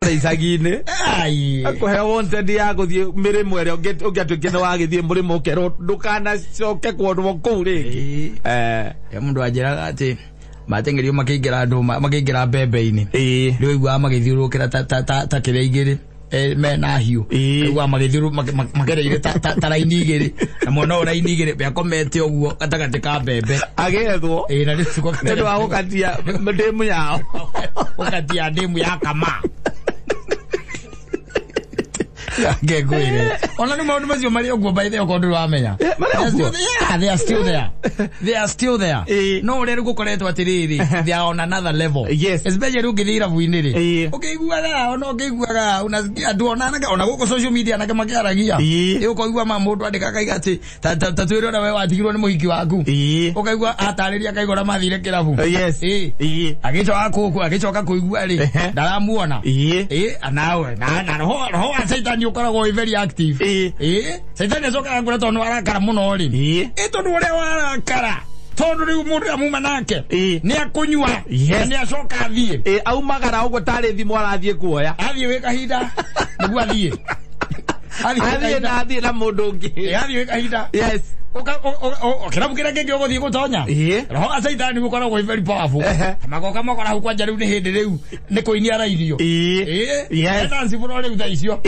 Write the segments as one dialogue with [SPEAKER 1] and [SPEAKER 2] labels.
[SPEAKER 1] kure isagine
[SPEAKER 2] ai
[SPEAKER 1] akuhe wanted ya guthie mirimo ere ungiatuke no agithie murimo kero ndukana coke kwondwo kuu ringi
[SPEAKER 2] ya mundu ajiraga ati matengerio makigira andu makigira mbembe-ini riu igwa magithiurukira ta kire igiri mena hiu igwa magithiuru magereire ta raini igiri na mwana raini igiri bya komete oguo gatagati ka mbembe
[SPEAKER 1] agethwo
[SPEAKER 2] na rituko
[SPEAKER 1] ndu wa gukatia ndemu yao
[SPEAKER 2] ukatia ndemu ya kama Gegwire. Ona ni maundu macio mari oguo by the way wamenya. They are still there. They are still there. No uri gukoretwo atiriri. They are on another level.
[SPEAKER 1] Yes.
[SPEAKER 2] Especially ukithira buiniri. Ukiguaga ona ukiguaga unasikia tu ona guko social media na kama kiaragia. Ukiguaga mamundu andikaga igati tatwiro na wewe watigirwo ni muhiki waku. Ukiguaga atariria kaigora mathire kirabu.
[SPEAKER 1] Yes.
[SPEAKER 2] Agicoka kuigua ri. Ndaramuona. Anawe na roho Satan ukoragwo very active. Satan azoka ngura tondu arakara muno ri. Tondu ure warakara. Tondu ri mundu amuma nake. Ni akunywa. Ni acoka athie.
[SPEAKER 1] Aumagara ugo tari thimu arathie kuoya.
[SPEAKER 2] Athie we kahinda. Niguo athie.
[SPEAKER 1] Athie na mundu ungi.
[SPEAKER 2] Athie we kahinda.
[SPEAKER 1] Yes.
[SPEAKER 2] Kirabu kira kingi uguthie gutonya roho a Satan gukoragwo very powerful magoka makora hu kwanja riu ni hindi riu ni kuinia rairio
[SPEAKER 1] yes
[SPEAKER 2] na nsiburo riu thaicio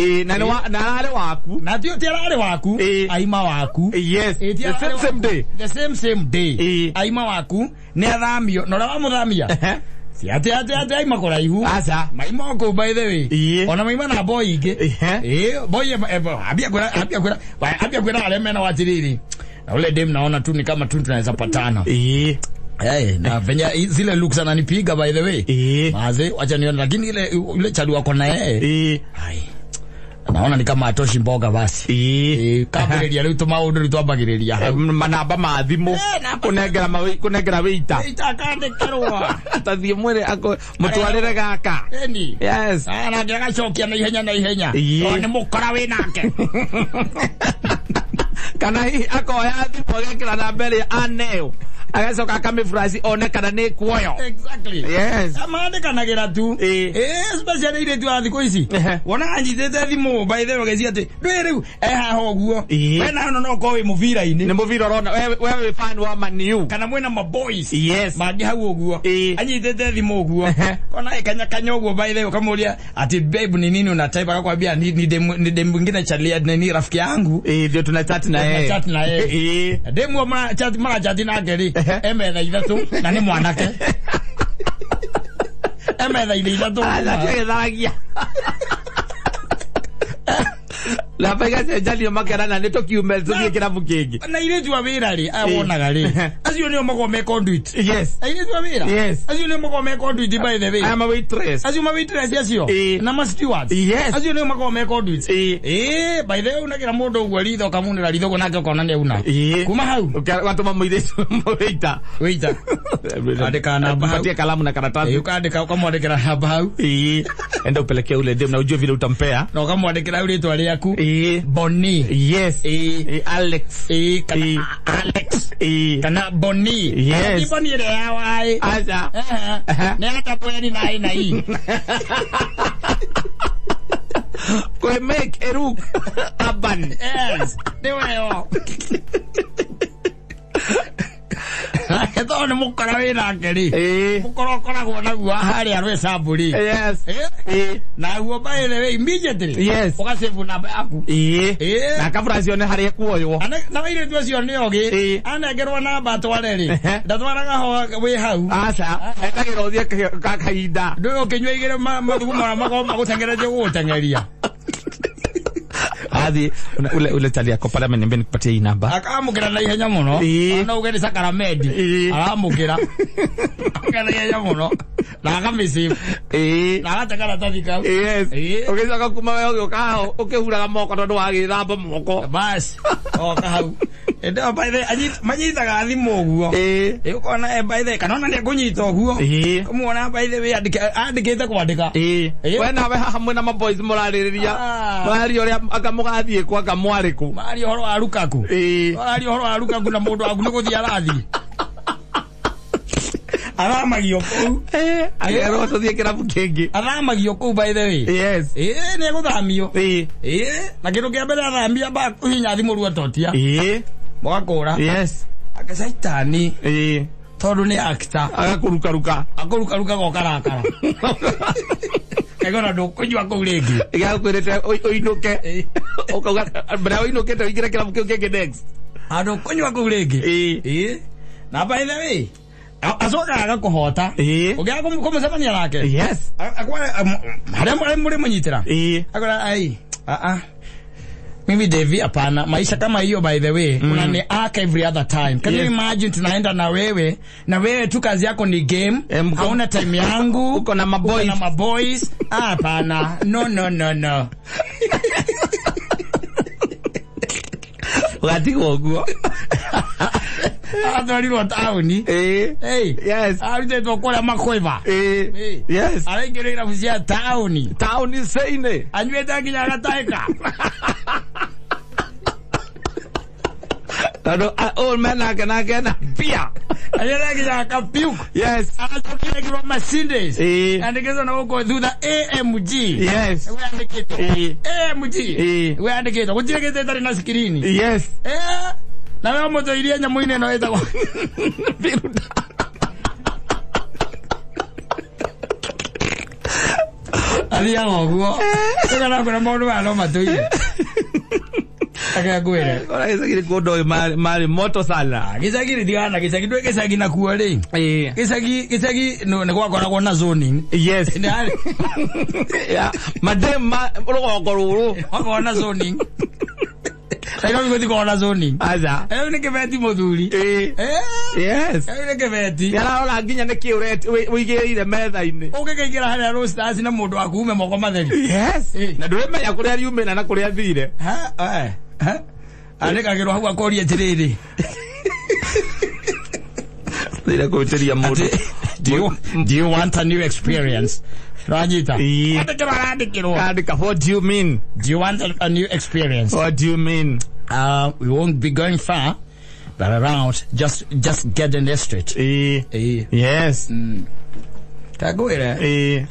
[SPEAKER 1] na ari waku
[SPEAKER 2] na tio tiarari waku aima waku
[SPEAKER 1] yes the same day
[SPEAKER 2] aima waku ni athamio no ra muthamia ate aima kuraihu
[SPEAKER 1] asa
[SPEAKER 2] maima ko by the way ona maima na boy ingi boy abia kwera ale mena watiriri na ule dem naona tu ni kama tu tunaweza patana na venye zile looks ananipiga by the way maze acha nione lakini ile chadu wako na yeye naona ni kama atoshi mboga basi kabereria riu tumaundu twambagiriria
[SPEAKER 1] manamba ma thimu kunengera wita
[SPEAKER 2] kandekerwa
[SPEAKER 1] tathie mwere mutwarire gaka yes
[SPEAKER 2] ana ngagacokia na ihenya ni mukora we nake
[SPEAKER 1] kana akoya thimu agekira na mbere aneo agacoka akamifuraci one kana ni kuoyo
[SPEAKER 2] exactly
[SPEAKER 1] yes
[SPEAKER 2] amandikanagira tu especially ile tu athiko ici wona anjitete thimu by the way geci ati riu haha oguo wena no ko wi muvira-ini
[SPEAKER 1] ni muvira rona wewe fan wa Man U
[SPEAKER 2] kana mwena ma boys
[SPEAKER 1] yes
[SPEAKER 2] mangi hau oguo anyitete thimu oguo ona ikanya oguo by the way kamuria ati babe ni nini unataipa akakwambia ni dem mwingine chalia ni rafiki yangu
[SPEAKER 1] ndio tuna chat na yeye
[SPEAKER 2] demu mara chat na ngeri emetha ithatu na ni mwanake emetha ithatu
[SPEAKER 1] thagia la pega se jali makarana neto kiumel tuthie kirabu kingi
[SPEAKER 2] na ile jwa wira ri awonaga ri acio ni omago me conduit
[SPEAKER 1] yes
[SPEAKER 2] ile jwa wira
[SPEAKER 1] yes
[SPEAKER 2] acio ni omago me conduit by the way
[SPEAKER 1] ama waitress
[SPEAKER 2] acio ma waitress acio na ma stewards
[SPEAKER 1] yes
[SPEAKER 2] acio ni omago me conduit by the way unagira mundu gwa ritho kamunira ritho gona ngakona ni una kuma hau
[SPEAKER 1] watu mamuire waita
[SPEAKER 2] andika namba
[SPEAKER 1] patia kalamu na karatasi
[SPEAKER 2] ukandika ukamwandikira namba hau
[SPEAKER 1] enda upelekea ule dem na ujue vile utampea
[SPEAKER 2] na ukamwandikira ritwa riaku Bonnie
[SPEAKER 1] yes Alex
[SPEAKER 2] kana Alex kana Bonnie
[SPEAKER 1] yes
[SPEAKER 2] Bonnie ile hawai
[SPEAKER 1] acha
[SPEAKER 2] ni hata kweli na hii
[SPEAKER 1] kwe make eruk aban
[SPEAKER 2] yes niweo Eto ni mukora wina ngeri mukora koragwo naguo hari arwe samburi
[SPEAKER 1] yes
[SPEAKER 2] na guo by the way immediately
[SPEAKER 1] yes
[SPEAKER 2] ugasave namba yaku
[SPEAKER 1] na kabura cione hari kuoyo
[SPEAKER 2] na ile tu cio ni ogi anegerwa namba twareri ndatwaraga ho we hau
[SPEAKER 1] aca etagiro thie kahinda
[SPEAKER 2] ndu kinywa igire mathugu mara magoma gutengereje gutengeria
[SPEAKER 1] Adi ule tali yako pala meniambia nikupatie hii namba.
[SPEAKER 2] Akamukira na ihenya muno. Ana ugeni sakaramedi. Aramukira. Akana ihenya muno. Na akamisifu. Na atakara tathika.
[SPEAKER 1] Yes. Ugeza kakuma wewe ukao ukehuraga moko tondu wagithamba moko.
[SPEAKER 2] Bas. Kahau. Enda by the manyitaga thimu oguo. Ukona by the kanona ni kunyita oguo. Kumuona by the way andikite kwandika. We nawe hamwe na maboys muraririria. Mari uri akamugathie kwa kamwariku. Mari horo wa Lukaku. Mari horo wa Lukaku na mundu waku ni guthia rathi. aramagio kou
[SPEAKER 1] agero tuthie kirabu kingi
[SPEAKER 2] aramagio kou by the way
[SPEAKER 1] yes
[SPEAKER 2] ne guthamio na kindu kia mbere athambia ba hinya thimu ruototia mwakura
[SPEAKER 1] yes
[SPEAKER 2] akasaitani tondu ni actor
[SPEAKER 1] agakurukaruka
[SPEAKER 2] gokarakara egona ndukunywa kou ringi
[SPEAKER 1] igakwirite uinuke ukauga mbere uinukite uingire kirabu kiu kingi next
[SPEAKER 2] ndukunywa kou ringi na by the way asoka agakuhota ugia kumucemania nake
[SPEAKER 1] yes
[SPEAKER 2] haria muri munyitira agora ai mimi Devi hapana maisha kama hiyo by the way unani arc every other time can you imagine tunaenda na wewe tu kazi yako ni game hauna time yangu
[SPEAKER 1] uko na
[SPEAKER 2] maboys hapana no
[SPEAKER 1] wati goguo
[SPEAKER 2] atwarirwo tauni
[SPEAKER 1] yes
[SPEAKER 2] arutetwo kuria makoiva
[SPEAKER 1] yes
[SPEAKER 2] araingirira bucia tauni
[SPEAKER 1] seine
[SPEAKER 2] anyuete nginya agataika
[SPEAKER 1] tado all men agena pia
[SPEAKER 2] ayera nginya akapiuk
[SPEAKER 1] yes
[SPEAKER 2] atokire kirwa Mercedes andikezo na uko through the AMG
[SPEAKER 1] yes
[SPEAKER 2] we andikite AMG we andikite gutirikite tari na screen
[SPEAKER 1] yes
[SPEAKER 2] na wewe moto iria nyamuine no eta kwa alia ngoguo kana kuna maundu ma matuire akagwere
[SPEAKER 1] ora gisagire kodo mari moto sala
[SPEAKER 2] gisagire diana gisagire gisagi na kuo ri gisagi no ne kwa na zoning
[SPEAKER 1] yes ya madem urugo ruru
[SPEAKER 2] kwa na zoning Ego ngodi kona zoni.
[SPEAKER 1] Aza.
[SPEAKER 2] Ni kebeti muthuri.
[SPEAKER 1] Yes.
[SPEAKER 2] Ni kebeti.
[SPEAKER 1] Yara ora nginya ne kiurete wigireire metha-ini.
[SPEAKER 2] Ukikaingira haria roasters na mundu akuume moko matheri.
[SPEAKER 1] Yes. Na ndwemenya kuria riumena na kuria thire.
[SPEAKER 2] Andikagirwo hau akoria tiriri.
[SPEAKER 1] Thire kuteria mundu.
[SPEAKER 2] Do you want a new experience? Rajita.
[SPEAKER 1] What do you mean?
[SPEAKER 2] Do you want a new experience?
[SPEAKER 1] What do you mean?
[SPEAKER 2] We won't be going far, but around. Just get in the street.
[SPEAKER 1] Yes.
[SPEAKER 2] Tagoire.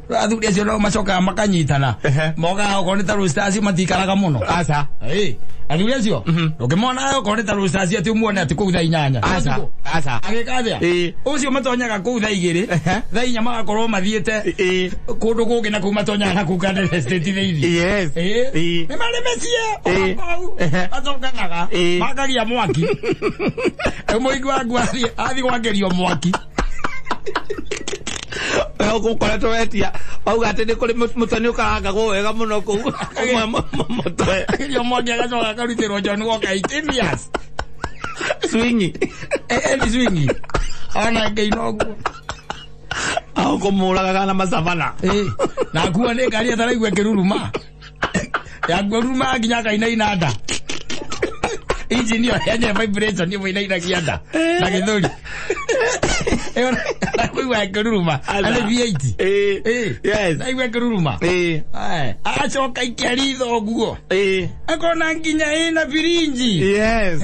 [SPEAKER 2] Rathu sio no machoka makanyitana. Moga ukoneta roosters matikaraga muno.
[SPEAKER 1] Asa.
[SPEAKER 2] Athuri cio ukimona ukoneta roosters ati umuone ati kuu thaa 8.
[SPEAKER 1] Asa.
[SPEAKER 2] Agikathia. Ucio matonyaga kuu thaa 2. Thaa 4 magakorwo mathiete. Kundu kungi na kuma tonyaga kuu Kandere Estate theithi.
[SPEAKER 1] Yes.
[SPEAKER 2] Ni mali mesie. Atonganaga. Magagia mwaki. Muigi wangu athi gwagerio mwaki.
[SPEAKER 1] Ukoretwo wetia auga ati ni kuri mutani ukaranga go wega muno ku mutwe
[SPEAKER 2] yo mwangi agacoka akarutirwo John Walker 18 years
[SPEAKER 1] swingi
[SPEAKER 2] ni swingi ana ngeinoguo
[SPEAKER 1] au kumuraga na masavana
[SPEAKER 2] na kuwa ni ngari ataraigwe kiruruma ya nguruma nginya kaina inanda engineer yenye vibration ni mwina kianda na githuri na kuiwa kiruruma ale V8
[SPEAKER 1] yes
[SPEAKER 2] na iwe kiruruma achoka ikialitho guo akona nginya ina virinji
[SPEAKER 1] yes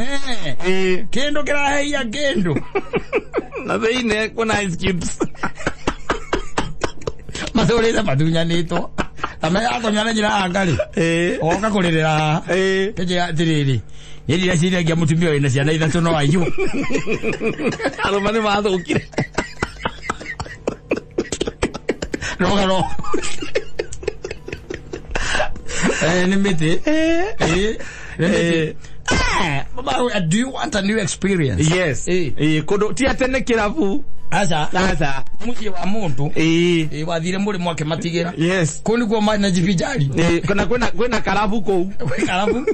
[SPEAKER 2] kendo kiraheia kendo
[SPEAKER 1] na veine kuna ice cubes
[SPEAKER 2] mathurire mathunyanitwo ame akonyana nyina angari oka kuririra keje atiriri yedi ciria ngia mutumia wina ciana ithatu no ayu
[SPEAKER 1] arumani mathukire
[SPEAKER 2] no ni miti do you want a new experience?
[SPEAKER 1] Yes. Kodo ti atene kirabu asa
[SPEAKER 2] muti wa muntu wathire muri mwake matigira
[SPEAKER 1] yes
[SPEAKER 2] kuni kwa mana jibijari
[SPEAKER 1] kwena karabu ko
[SPEAKER 2] karabu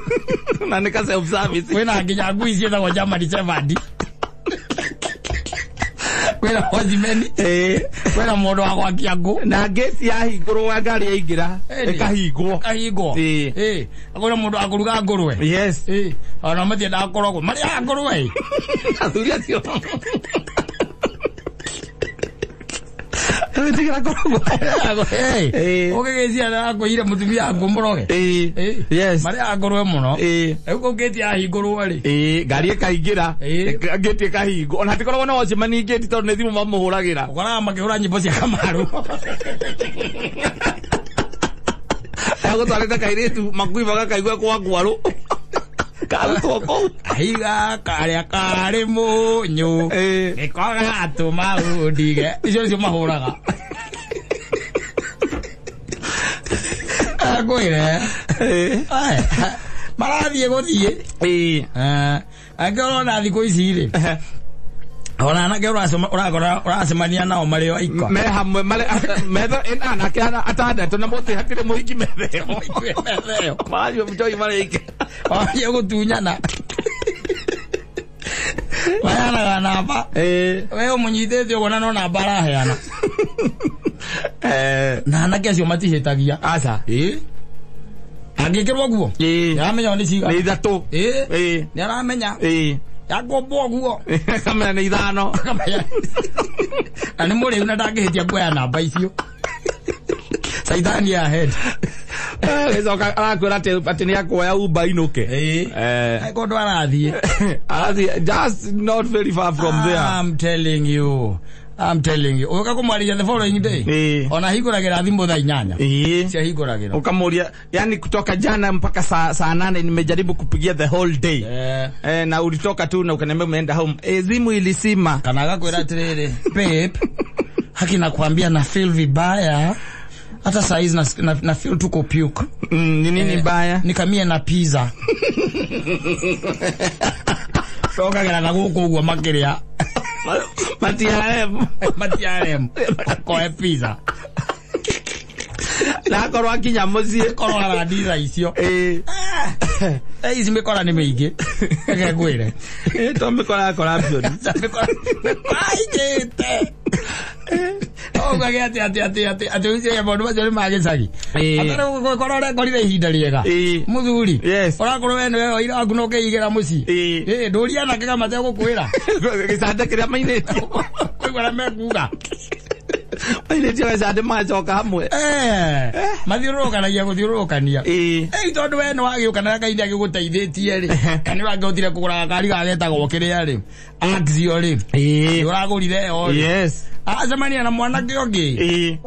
[SPEAKER 1] na nika self service
[SPEAKER 2] kwena nginya ngui cia kwa jama di sevadi kwena hozimeni kwena mundu wa kwa kiangu
[SPEAKER 1] na gate ya hinguru wa ngari ya ingira kahingwo
[SPEAKER 2] akora mundu akuruga ngurwe
[SPEAKER 1] yes
[SPEAKER 2] ona mathie ndakoragwo mari ya ngurwe
[SPEAKER 1] athuri acio Kawitikira korogo.
[SPEAKER 2] Ukigezia na kuira mutumia ngumroge.
[SPEAKER 1] Yes.
[SPEAKER 2] Mari agorwe muno. Ego geti ahingurwo ri.
[SPEAKER 1] Ngari ikaingira. Geti ikahingo. Ona tikorwo na woche mani geti tondu ne thimu mamuhuragira.
[SPEAKER 2] Ukora makihura nyimbo cia Kamaru.
[SPEAKER 1] Ago twarete kairetu makuivaga kaigwa kwa kwaru. Kalto ko.
[SPEAKER 2] Aiga karia kare munyu. Ikoga atuma undige. Icio mahuraga. Agoire. Marathie guthie. Angoro na thiko ici ri. Ona na gero uracemania nao mari o iko.
[SPEAKER 1] Me hamwe mari metho ena kana atandatu na muti hatire muhiki metheo. Mario mtoi mari ike.
[SPEAKER 2] Oye gutunyana. Mayana na ba. Wewe munyithete ubona no na bara heana. Na nake acio matihetagia.
[SPEAKER 1] Aca.
[SPEAKER 2] Angikirwo guo. Yaramenya ni ciga.
[SPEAKER 1] Ni ithatu.
[SPEAKER 2] Ni aramenya. Yakombo guo.
[SPEAKER 1] Kamera ni ithano.
[SPEAKER 2] Ani muri una ndagihitia kuoya namba icio. Saidani ahead.
[SPEAKER 1] Ezoka arakwira ati ni akuoya Uber inuke.
[SPEAKER 2] Eko ndo arathie.
[SPEAKER 1] Just not very far from there.
[SPEAKER 2] I'm telling you. Uka kumwaria the following day. Ona higuragira thimbo thaa 8. Cia higuragira.
[SPEAKER 1] Ukamuria yani kutoka jana mpaka saa 8 nimejaribu kupigia the whole day. Na ulitoka tu na ukaniambia umeenda home. Zimu ilisima.
[SPEAKER 2] Kana gakwira atiriri. Babe. Haki nakwambia na feel vibaya. Hata saa hizi na feel tuko puke.
[SPEAKER 1] Ni nini baya?
[SPEAKER 2] Nikamie na pizza. Toka gara na guku guo makiria. Matiarem. Koe pizza.
[SPEAKER 1] Na korwa kinya mucie
[SPEAKER 2] korwa radira icio. Ici mikora ni mingi. Ege gwire.
[SPEAKER 1] To mikora corruption.
[SPEAKER 2] Aigete. Gage ati ucie mundu macio magicagi. Atare korora korire ihinda riega. Muthuri. Orakorwo we niwe oira waku no keigira muci. Nduria na kega mate gukwira.
[SPEAKER 1] Gicande kiria mainitio.
[SPEAKER 2] Kwigora mekuga.
[SPEAKER 1] Mainitio gicande macoka hamwe.
[SPEAKER 2] Mathiurukanagia guthiurukania. Tondu we ni wagiuka na Ngai agiguteithĩtie ri. Ni wangĩhotire kũgũra gakari gagetagwo kĩrĩa ri. Axio ri. Ũragũrire yo ri. Acemania na mwanake ũngĩ.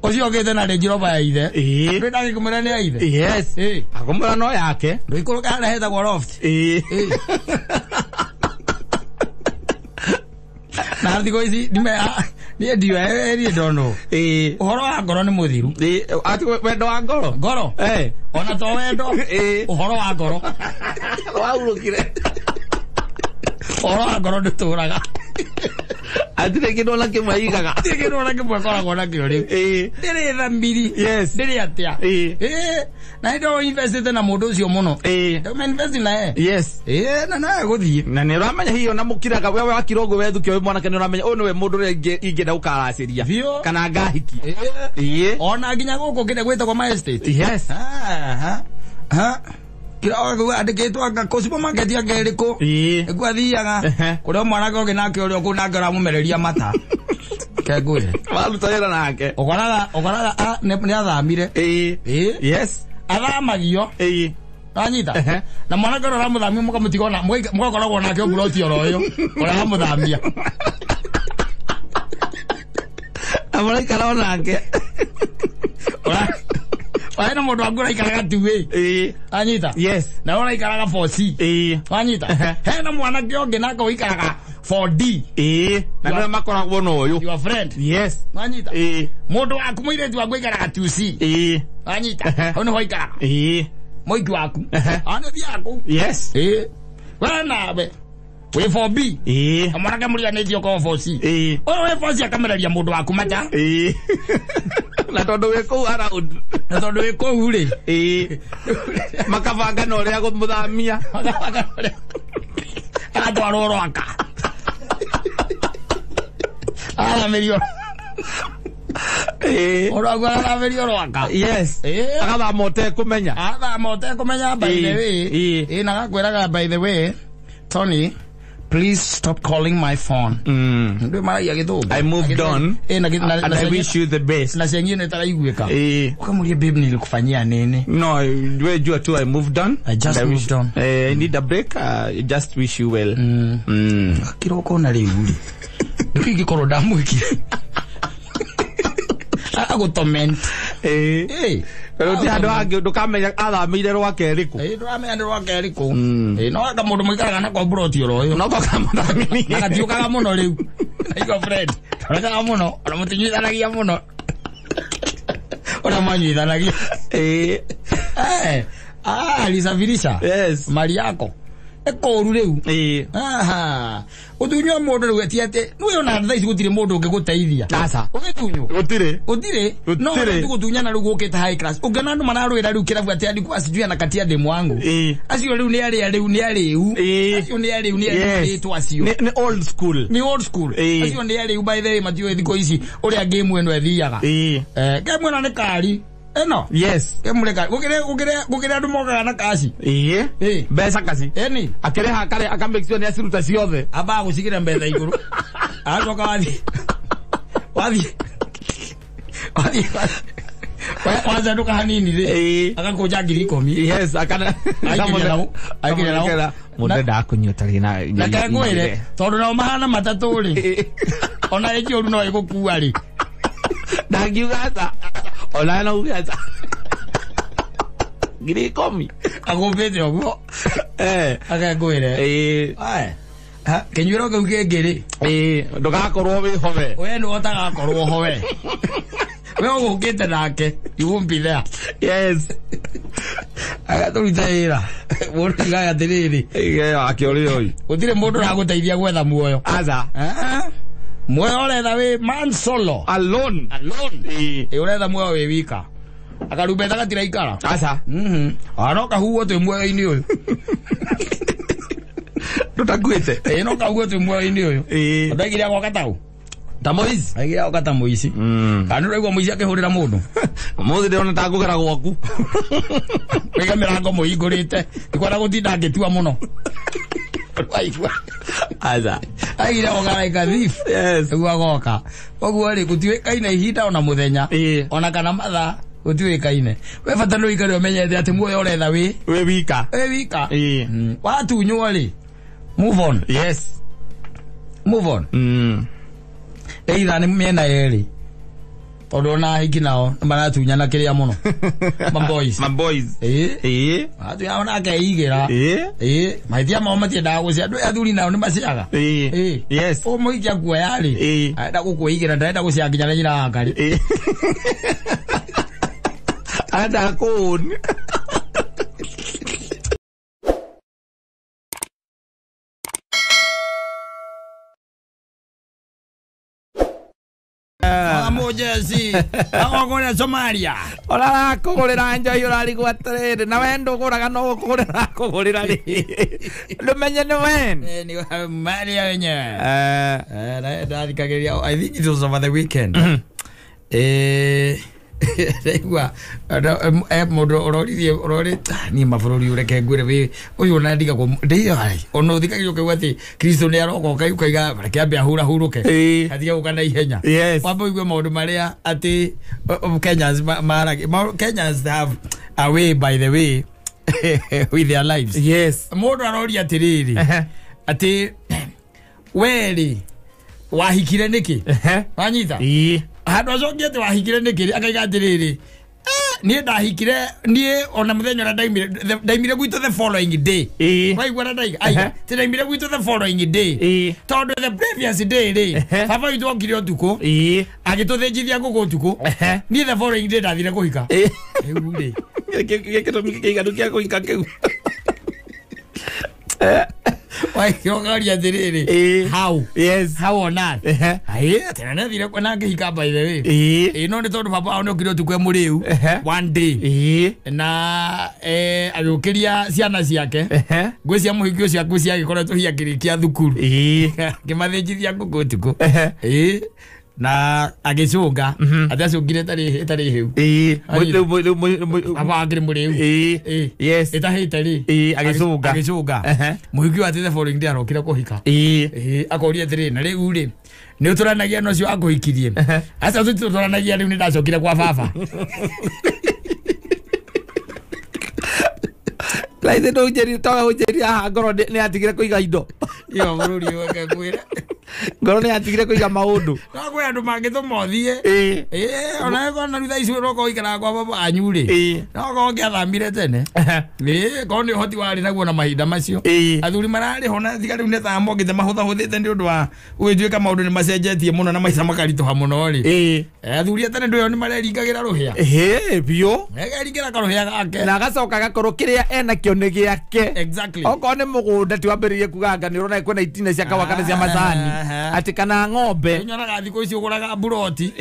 [SPEAKER 2] Ucio ũgĩte na Range Rover ya ithe. Ndĩ ndagĩkũmĩra nĩ ya ithe.
[SPEAKER 1] Agũmĩra no yake.
[SPEAKER 2] Ndũikũrũka na hetagwo loft. Na thikũ ici ni ndio eri ndono. Uhoro wa ngoro ni muthiru.
[SPEAKER 1] Ati wendo wa ngoro.
[SPEAKER 2] Ngoro. Ona to wendo. Uhoro wa ngoro.
[SPEAKER 1] Waurukire.
[SPEAKER 2] Uhoro wa ngoro nduturaga.
[SPEAKER 1] Atire kindu na kimwe igaga.
[SPEAKER 2] Atire kindu na kimwe koragwo na kĩo rĩu. Ndĩrĩ thambiri. Ndĩrĩ atĩa. Na ndo investete na mũndũ ũcio mũno. Ndĩma invest na ye. Na nawe gũthiĩ.
[SPEAKER 1] Na nĩ ũramenya hiyo na mũkiraga wewe wakirogo wethuke we mwanake nĩ ũramenya ũyũ nĩwe mũndũ ũrĩa ingĩenda gũkaracĩria. Kana ngahiki.
[SPEAKER 2] Ona nginya gũkũ kĩrĩa gwĩtagwo my estate. Kira gwa andikitwa ga supermarket ya geriko egwathiaga kuria mwanake ũngĩ nake ũrĩa kũ nake aramumereria mata kegwire
[SPEAKER 1] waruta wĩra nake
[SPEAKER 2] okoraga nĩ athamire athamagio anyita na mwanake ũrĩa aramũthamia mũkamũtiga ona mũgakoragwo nake ũmburoti oro ũyũ ũrĩa aramũthamia
[SPEAKER 1] amũraikara onake
[SPEAKER 2] Waena mundu angura ikaraga 2A. Anyita. Na ona ikaraga 4C. Anyita. Hena mwanake ũngĩ nake ũikaraga 4D.
[SPEAKER 1] Na ndio makoragwo no uyu.
[SPEAKER 2] Your friend. Anyita. Mundu waku mũirĩtu waku ikaraga 2C. Anyita. Ono hoikaraga. Moiki waku. Ana biaku. Wana be. We 4B. Mwanake mũriganĩtio kwa 4C. We 4C akamereria mundu waku mata.
[SPEAKER 1] Na tondu we kuu around.
[SPEAKER 2] Na tondu we kuu ri.
[SPEAKER 1] Makabanga no ria gũmũthamia.
[SPEAKER 2] Atwarwo rwaka. Aramerio. Oragwa aramerio rwaka.
[SPEAKER 1] Agathama ũtekũmenya.
[SPEAKER 2] Athama ũtekũmenya by the way. Na gakwĩraga by the way. Tony please stop calling my phone.
[SPEAKER 1] I moved on and I wish you the best.
[SPEAKER 2] Na sengine taraigueka. Ukamulie babe nilikufanyia nini?
[SPEAKER 1] No, wewe jua tu I moved on.
[SPEAKER 2] I just moved on.
[SPEAKER 1] I need a break. I just wish you well.
[SPEAKER 2] Kiroko na leuli. Niki korodamu iki. Ako torment.
[SPEAKER 1] Pero ti ando age ndo kamenya athamire rwake riku.
[SPEAKER 2] Ndo amenya rwake riku. No aka mundu mwikaraga na kwa broti ro yo. No ko kamuthamini. Akatiukaga muno riu. Aiko Fred. Oraka muno, ona mutinyithanagia muno. Ona manyithanagia. Alisafirisha. Yes. Mali yako. Eko riu. Aha. Utunyo mundu riu etiate. Nuyo na thaisi gutire mundu ungiguteithia. Asa. Ugitunyo. Utire. No, tugutunyana riu gukita high class. Ugana andu manarwira riu kirabu ati andi kwa sijui anakatia demu wangu. Acio riu ni ari. Acio ni ari tu acio.
[SPEAKER 1] Ni old school.
[SPEAKER 2] Acio ni ari by the way matio thiko ici uria game eno ethiaga. Game eno ne kari. Eno.
[SPEAKER 1] Yes.
[SPEAKER 2] Kemuleka. Gukire andu mokaga na kasi.
[SPEAKER 1] Besa kasi.
[SPEAKER 2] Eni.
[SPEAKER 1] Akereha kare akambeke cio ni asiruta ciothe.
[SPEAKER 2] Aba gucigire mbetha iguru. Acoka wathi. Waza nduka hanini ri. Akakuja ngiri 10.
[SPEAKER 1] Yes, akana. Aikira nao. Mundu ndakunyota rina.
[SPEAKER 2] Na kagwire. Tondu nao mahana matatu ri. Ona iki uru no igukua ri.
[SPEAKER 1] Ndagiugaza. Ola na ugaza. Ngiri 10.
[SPEAKER 2] Agobete ogo. Akagwire. Kenyuro ke ukegere.
[SPEAKER 1] Ndugakorwo wi hove.
[SPEAKER 2] We no otagakorwo hove. We ugukite nake. You won't be there.
[SPEAKER 1] Yes.
[SPEAKER 2] Agaturitaira. Mundu gaya tiriri.
[SPEAKER 1] Akiori oi.
[SPEAKER 2] Utire mundu na guteithia gwetha muoyo.
[SPEAKER 1] Aza.
[SPEAKER 2] Muoyo uretha wi man solo.
[SPEAKER 1] Alone.
[SPEAKER 2] Uretha muoyo wi wika. Akarubeta gatira ikara.
[SPEAKER 1] Aza.
[SPEAKER 2] Anoka huo tu muoyo-ini uyu.
[SPEAKER 1] Tutakwete.
[SPEAKER 2] No kaguo tu muoyo-ini uyu. Ndagiria kwa katau.
[SPEAKER 1] Tamoizi.
[SPEAKER 2] Agira okata muici. Kanu raigwa muici akihurira mundu.
[SPEAKER 1] Muthi ndirona ta ngugera gwaku.
[SPEAKER 2] Wega mirango muhingurite. Ikwara gutinda ngitua muno. Waigua.
[SPEAKER 1] Aza.
[SPEAKER 2] Agira ogaraika thief.
[SPEAKER 1] Yes.
[SPEAKER 2] Guagoka. Oguo ri gutiwikaina ihinda ona muthenya. Ona kana matha gutiwikaine. We bata no ikare omenyete ati muoyo uretha wi
[SPEAKER 1] wika.
[SPEAKER 2] Watunywo ri. Move on.
[SPEAKER 1] Yes.
[SPEAKER 2] Move on. Either ni miena eri. Tondu na hiki nao maratunyana kiria muno. My boys. Atu ya ona ke igira. Maitia mao matienda gucia andu athuri nao ni maciaga.
[SPEAKER 1] Yes.
[SPEAKER 2] O moikia kuo yari. Aenda gukuigira ndaenda gucia nginya nyina ngari.
[SPEAKER 1] Ada kun.
[SPEAKER 2] Mojesi. Akogora Somalia.
[SPEAKER 1] Ora kugurira njoi urari gwatiriri na wendo guraga no kugurira kugurira ri. Lumenye ni wen.
[SPEAKER 2] Ni Maria wenye. Ndadikagiria I think it was over the weekend. Regwa mundu urori ni mabũrũri ureke ngwire wi uyu na ndiga ko ndio ai ono thikagirio ke gwati Kristo ni arokoka ukaiga reke ambia huruke athia ukana ihenya wambo igwe maundu maria ati Kenyans have a way by the way with their lives.
[SPEAKER 1] Yes.
[SPEAKER 2] Mundu arori atiriri ati weri wahikire niki wanyita handu acongete wahikire niki akaiga atiriri ni ndahikire ni ona muthenya ndaimire gwitu the following day waigua ndaiga ai ndaimire gwitu the following day tondu the previous day ri baba witu okire utuku agituthinjithia ngugu utuku ni the following day ndathire kuhika riu ri kiganu kia kuhika kiu why yongari atiriri how
[SPEAKER 1] yes
[SPEAKER 2] how on earth ai tena thire kwana ngihika by the way no ni tondu baba ono kiro tukwe muriu one day na agukiria ciana ciake ngwisia muhikio ciaku cia gikoretwo hiakirikia thukuru kimathinjithia ngugu tuku na agicunga atacungire tari hiu abagire muriu
[SPEAKER 1] yes
[SPEAKER 2] itahite ri agicunga muhiki wa the following day arokire kuhika akoria tiri na riu ri ni uturanagia no cio akuhikirie asa tuturanagia riu ni ndacokire kwa baba
[SPEAKER 1] laithe no njeri tawa njeri aha ngoro ni atigire kuiga indo
[SPEAKER 2] iyo bururi wake kwira
[SPEAKER 1] ngoro ni atigire kuiga maundu
[SPEAKER 2] no kwe andu mangithomothie ona ko na rutha icio roko ikara kwa baba anyuri no ko ngiathambire tene ko ni hoti wari naguo na mahinda macio athuri marari hona thigari ne thamo ngithe mahutha huthite ndi undu wa gwituika maundu ni macenjetie muno na maica makarituha muno ri athuri tene ndio ni mareringagĩra ruhia
[SPEAKER 1] bio
[SPEAKER 2] eringira karuhia gake
[SPEAKER 1] na gacoka gakoro kiria ena kione giake
[SPEAKER 2] exactly
[SPEAKER 1] oko ni mugunda ti wambiririe kuganga ni urona kwena itina cia kawa kana cia macani ati kana ng'ombe
[SPEAKER 2] nyona gathi ko icio guraga buroti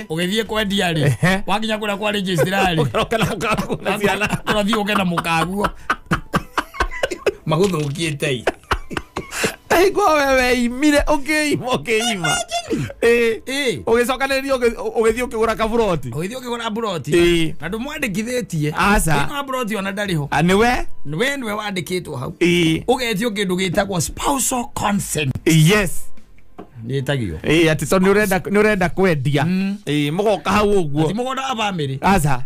[SPEAKER 2] ugithie kwendia ri wakinya kuria kwa registrari
[SPEAKER 1] ukana mukaguna ciana
[SPEAKER 2] urathie ukena mukaguo maguthukiete
[SPEAKER 1] ai kwa wewe imire ukiima ugicokanĩrĩrio ũgĩthiĩ ũkĩgũra kaburoti
[SPEAKER 2] ũgĩthiĩ ũkĩgũra buroti na ndũmwandĩkithĩtie
[SPEAKER 1] aca
[SPEAKER 2] buroti ona ndarĩ ho niwe wandĩkĩtwo hau ũgetio kĩndũ gĩtagwo spousal consent
[SPEAKER 1] yes
[SPEAKER 2] nĩtagio
[SPEAKER 1] ati so nĩ ũrenda kwendia mũgoka hau ũguo
[SPEAKER 2] ati mũgũnda wa bamĩrĩ
[SPEAKER 1] aca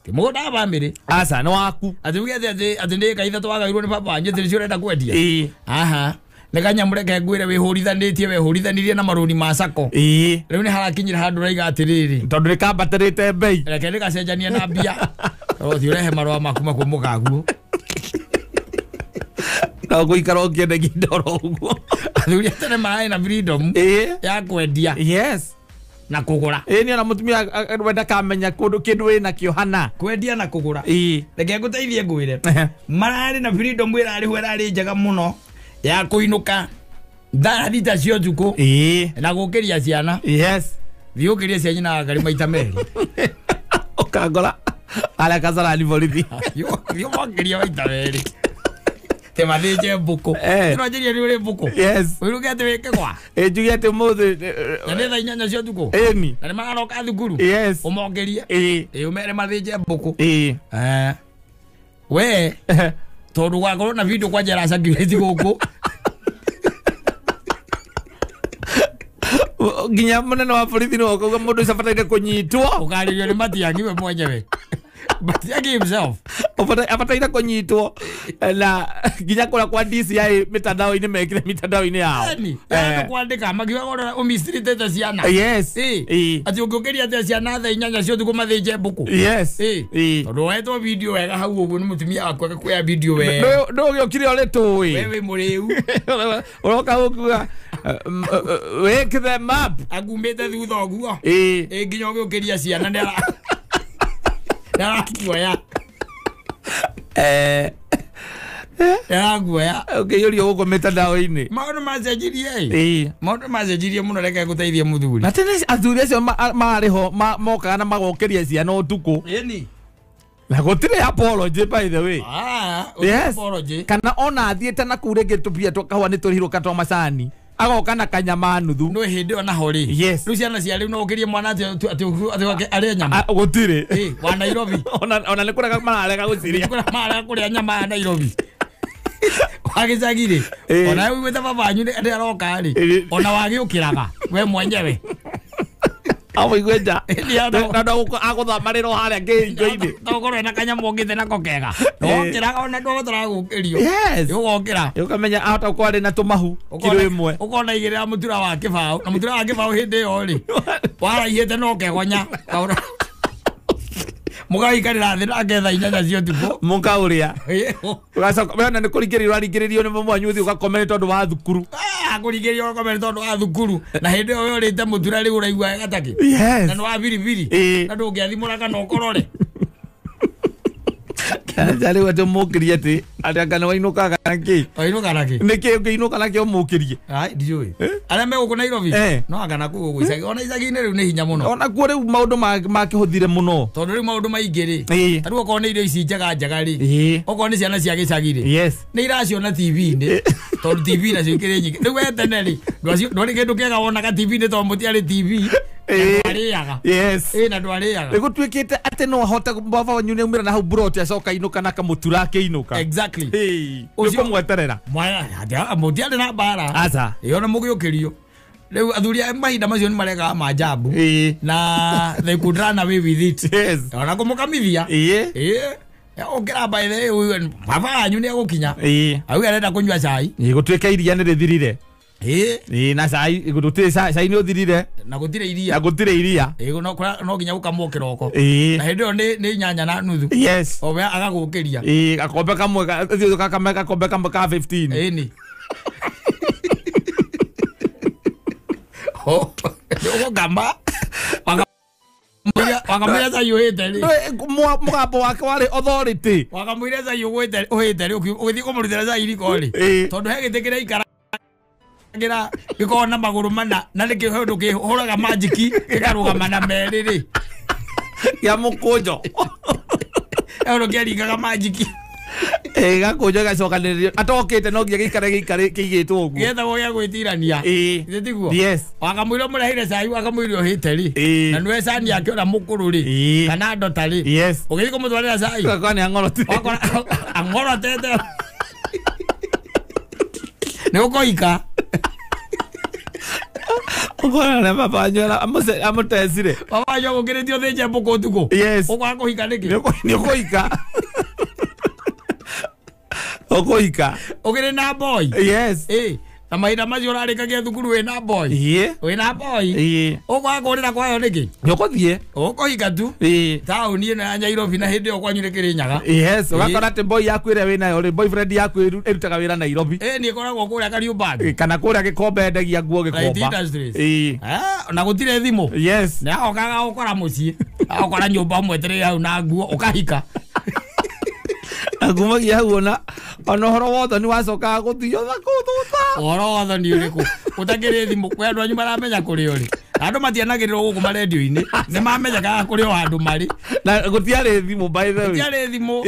[SPEAKER 2] ti mũgũnda wa bamĩrĩ
[SPEAKER 1] aca nĩ waku
[SPEAKER 2] ati uge ati ndĩ kaitha twagairwo nĩ baba wanyu ati nĩcio ũrenda kwendia aha nĩ kanyamũreke ngwĩre wĩhũrithanirie na marũni ma sako rĩu nĩ harakinyĩra handũ raiga atĩrĩrĩ
[SPEAKER 1] tondũ nĩ kambatĩrĩte mbei
[SPEAKER 2] reke ndĩgacenjanie na mbia rothi ũrehe marũa maku mũkaguo
[SPEAKER 1] no gũikara ũkĩendagia ndoro ũguo
[SPEAKER 2] athuri tene mararĩ na freedom ya kwendia
[SPEAKER 1] yes
[SPEAKER 2] na kũgũra
[SPEAKER 1] nĩ ona mũtumia wenda kamenya kĩndũ wĩna kĩo hana
[SPEAKER 2] kwendia na kũgũra reke ngũteithie ngwĩre mararĩ na freedom ĩrarĩ njega mũno ya kuinuka thita cio njuku na gukiria ciana
[SPEAKER 1] yes
[SPEAKER 2] thiukiria cia nyina ngari maita meri
[SPEAKER 1] ukangora ala kazara ni bolithi
[SPEAKER 2] yo mokiria maita meri te mathije mbuku no njiria ni uri mbuku
[SPEAKER 1] yes
[SPEAKER 2] wiruge ati wike kwa
[SPEAKER 1] njugi ati muthe
[SPEAKER 2] na ne tha nyanya cio njuku
[SPEAKER 1] ni
[SPEAKER 2] na magaroka thukuru
[SPEAKER 1] yes
[SPEAKER 2] umokerie umere mathije mbuku we tondu gwakorwo na video kwa njera circulate guku
[SPEAKER 1] nginya munene wa borithi no kuga mundu cabataire kunyitwo
[SPEAKER 2] ukaririo ni Matiang'i we mwenyewe Matiang'i himself
[SPEAKER 1] abataire kunyitwo na nginya kura kwa DCI mitandao-ini mekire mitandao-ini yao
[SPEAKER 2] kwandika magiwa gora umistrite ciana
[SPEAKER 1] yes
[SPEAKER 2] ati ungiukiria te ciana tha inyanya cio tuko mathije mbuku
[SPEAKER 1] yes
[SPEAKER 2] tondu wetwo video wega hau uguo ni mutumia wakwa akakuya video we
[SPEAKER 1] ndo giokire ole tuwi
[SPEAKER 2] wewe muriu
[SPEAKER 1] uroka ukuga wake them up
[SPEAKER 2] agumite thutha uguo nginya ugiukiria ciana ndera kuoya guoya
[SPEAKER 1] ukiyuria guko mitandao-ini
[SPEAKER 2] maundu macenjirie muno reke guteithie muthuri
[SPEAKER 1] na tene athuri acio marĩ ho mokaga na magokeria ciana ũtukũ na gũtirĩ apology by the way yes kana ona athiĩte na kuu rĩngĩ tũbia kahũa nĩ tũrihũka twa macani agoka na kanyama nuthu
[SPEAKER 2] no hindi ona hori
[SPEAKER 1] yes
[SPEAKER 2] rĩu ciana cia rĩu no ũkĩrie mwana ati arĩa nyama
[SPEAKER 1] gũtirĩ
[SPEAKER 2] wa Nairobi
[SPEAKER 1] ona nĩ kũrega mararega
[SPEAKER 2] kũrĩa nyama ya Nairobi wagicagire ona wewe wita baba wanyu ndi aroka ri ona wagiukiraga we mwenyewe
[SPEAKER 1] awo igweja na aguthamarĩrwo harĩa ngĩngo-inĩ
[SPEAKER 2] tũkorwo na kanyamũ ngĩte nako kega nokĩraga ona ndũgũtara gũkĩrio ũgokĩra
[SPEAKER 1] ũkamenya ahota gũkorwo arĩ na tũmahu kiro ĩmwe
[SPEAKER 2] ũkona igĩrĩra mũtura wa kĩbaũ na mũtura wa kĩbaũ hĩndĩ ĩyo rĩ waraihĩte no kegonya mugayikarira thĩ nake tha inyanya cio tuko
[SPEAKER 1] mũkaũrĩa ũgacoka wena nĩ kũringĩrĩrio aringĩrĩrio nĩ mwanyu ũthiĩ ũgakome nĩ tondũ wa thukuru
[SPEAKER 2] kũringĩrio ũgakome nĩ tondũ wa thukuru na hĩndĩ ĩyo ũrĩte mũtura rĩu ũraigua gatakĩ na nĩ wa biribiri na ndũngĩathimũra kana ũkorore
[SPEAKER 1] Jale watu mukirie ti ataka wa inuka kanaki.
[SPEAKER 2] Inuka kanaki.
[SPEAKER 1] Niki inuka kanaki o mukirie.
[SPEAKER 2] Ai dijui. Ala me guku Nairobi. No agana ku guku icagi. Ona icagi ne riu ne hinya muno.
[SPEAKER 1] Ona ku riu maundu makihuthire muno.
[SPEAKER 2] Tondu riu maundu maingiri. Riu oko ne irio ici njaga ri. Oko ne ciana cia gicagi ri.
[SPEAKER 1] Yes.
[SPEAKER 2] Ni iraciona TV ni. Tondu TV na ciikire nyingi. Riu etene ri. Ndwari kindu kiega wona ka TV ni to mutiari TV.
[SPEAKER 1] Yes.
[SPEAKER 2] Na ndwariaga.
[SPEAKER 1] Rigu twikite ate no hota baba wanyu ne umira na hau broti acoka inuka na kamutura ke inuka.
[SPEAKER 2] Exactly.
[SPEAKER 1] Ucio mweterera.
[SPEAKER 2] Mwana mutiari na bara.
[SPEAKER 1] Aza.
[SPEAKER 2] Yona mugiukirio. Riu athuri mahinda macio ni marega majabu. Na they could run away with it.
[SPEAKER 1] Yes.
[SPEAKER 2] Ona kumukamithia. Okira by the way baba anyu ni agukinya. Au arenda kunywa cai.
[SPEAKER 1] Gutwika iria ni rithirire. Na cai gutire cai ni uthirire.
[SPEAKER 2] Na gutire iria.
[SPEAKER 1] Na gutire iria.
[SPEAKER 2] No ginya gukamwo kiroko.
[SPEAKER 1] Na
[SPEAKER 2] hindi yo ni nyanya na nuthu.
[SPEAKER 1] Yes.
[SPEAKER 2] Obe agagukiria.
[SPEAKER 1] Gakombe kamwe gakombe kamwe ka 15.
[SPEAKER 2] Ni. Yo gamba. Wakamwira za yuhite ri.
[SPEAKER 1] Mugambo wake wari authority.
[SPEAKER 2] Wakamwira za yuhite ri ugithi kumurutira za iriko ri. Tondu he gitikira ikara gira gikona maguru mana na riki hundu kihuraga magiki gikarugama na meri ri.
[SPEAKER 1] Ya mukunjo.
[SPEAKER 2] Euro kiringaga magiki.
[SPEAKER 1] Gakunjo gacokaniririo atokite no ngia gikare kigitwo uguo.
[SPEAKER 2] Getha goya gwitirania. Tiguo.
[SPEAKER 1] Yes.
[SPEAKER 2] Wakamwira murahire cai wakamwira uhite ri. Na nwe cani yake ora mukuru ri. Kana ndota ri.
[SPEAKER 1] Yes.
[SPEAKER 2] Ugithi kumutwarira cai.
[SPEAKER 1] Kwani angoroti.
[SPEAKER 2] Angorotete. Ni ukoika.
[SPEAKER 1] Ukona na baba anyola amutesire.
[SPEAKER 2] Baba anyo gukiritio thinje mbuku tuko.
[SPEAKER 1] Yes.
[SPEAKER 2] Ukwa kuhika niki.
[SPEAKER 1] Ni ukoika. Okoika.
[SPEAKER 2] Ukire na boy.
[SPEAKER 1] Yes.
[SPEAKER 2] Na mahinda macio urarikagia thukuru we na boy. We na boy. Ukwa kurira kwayo niki.
[SPEAKER 1] Nyokothie.
[SPEAKER 2] Ukoika tu. Tauni na Nairobi na hindi yo kwanyu ni Kirinyaga.
[SPEAKER 1] Yes. Ugakora ate boy yaku ire we nayo ri boyfriend yaku irutaga wira Nairobi.
[SPEAKER 2] Ni koragwo kuria Kariubangi.
[SPEAKER 1] Kana kuria Gikombe endagia nguo Gikomba.
[SPEAKER 2] Na gutire thimu.
[SPEAKER 1] Yes.
[SPEAKER 2] Na okaga ukora mucii. Ukora nyumba mwetere hau na nguo ukahika.
[SPEAKER 1] Agumagia hau ona horo wothe ni wacoka guthio thakuthuta.
[SPEAKER 2] Horo wothe ni uriku. Utakiri thimu kwe andu anyu maramenya kuri uri. Andu matianagiriro guku maredio-ini. Ni mamenyaga kuri o andu mari.
[SPEAKER 1] Na gutiari thimu by the way.
[SPEAKER 2] Gutiari thimu.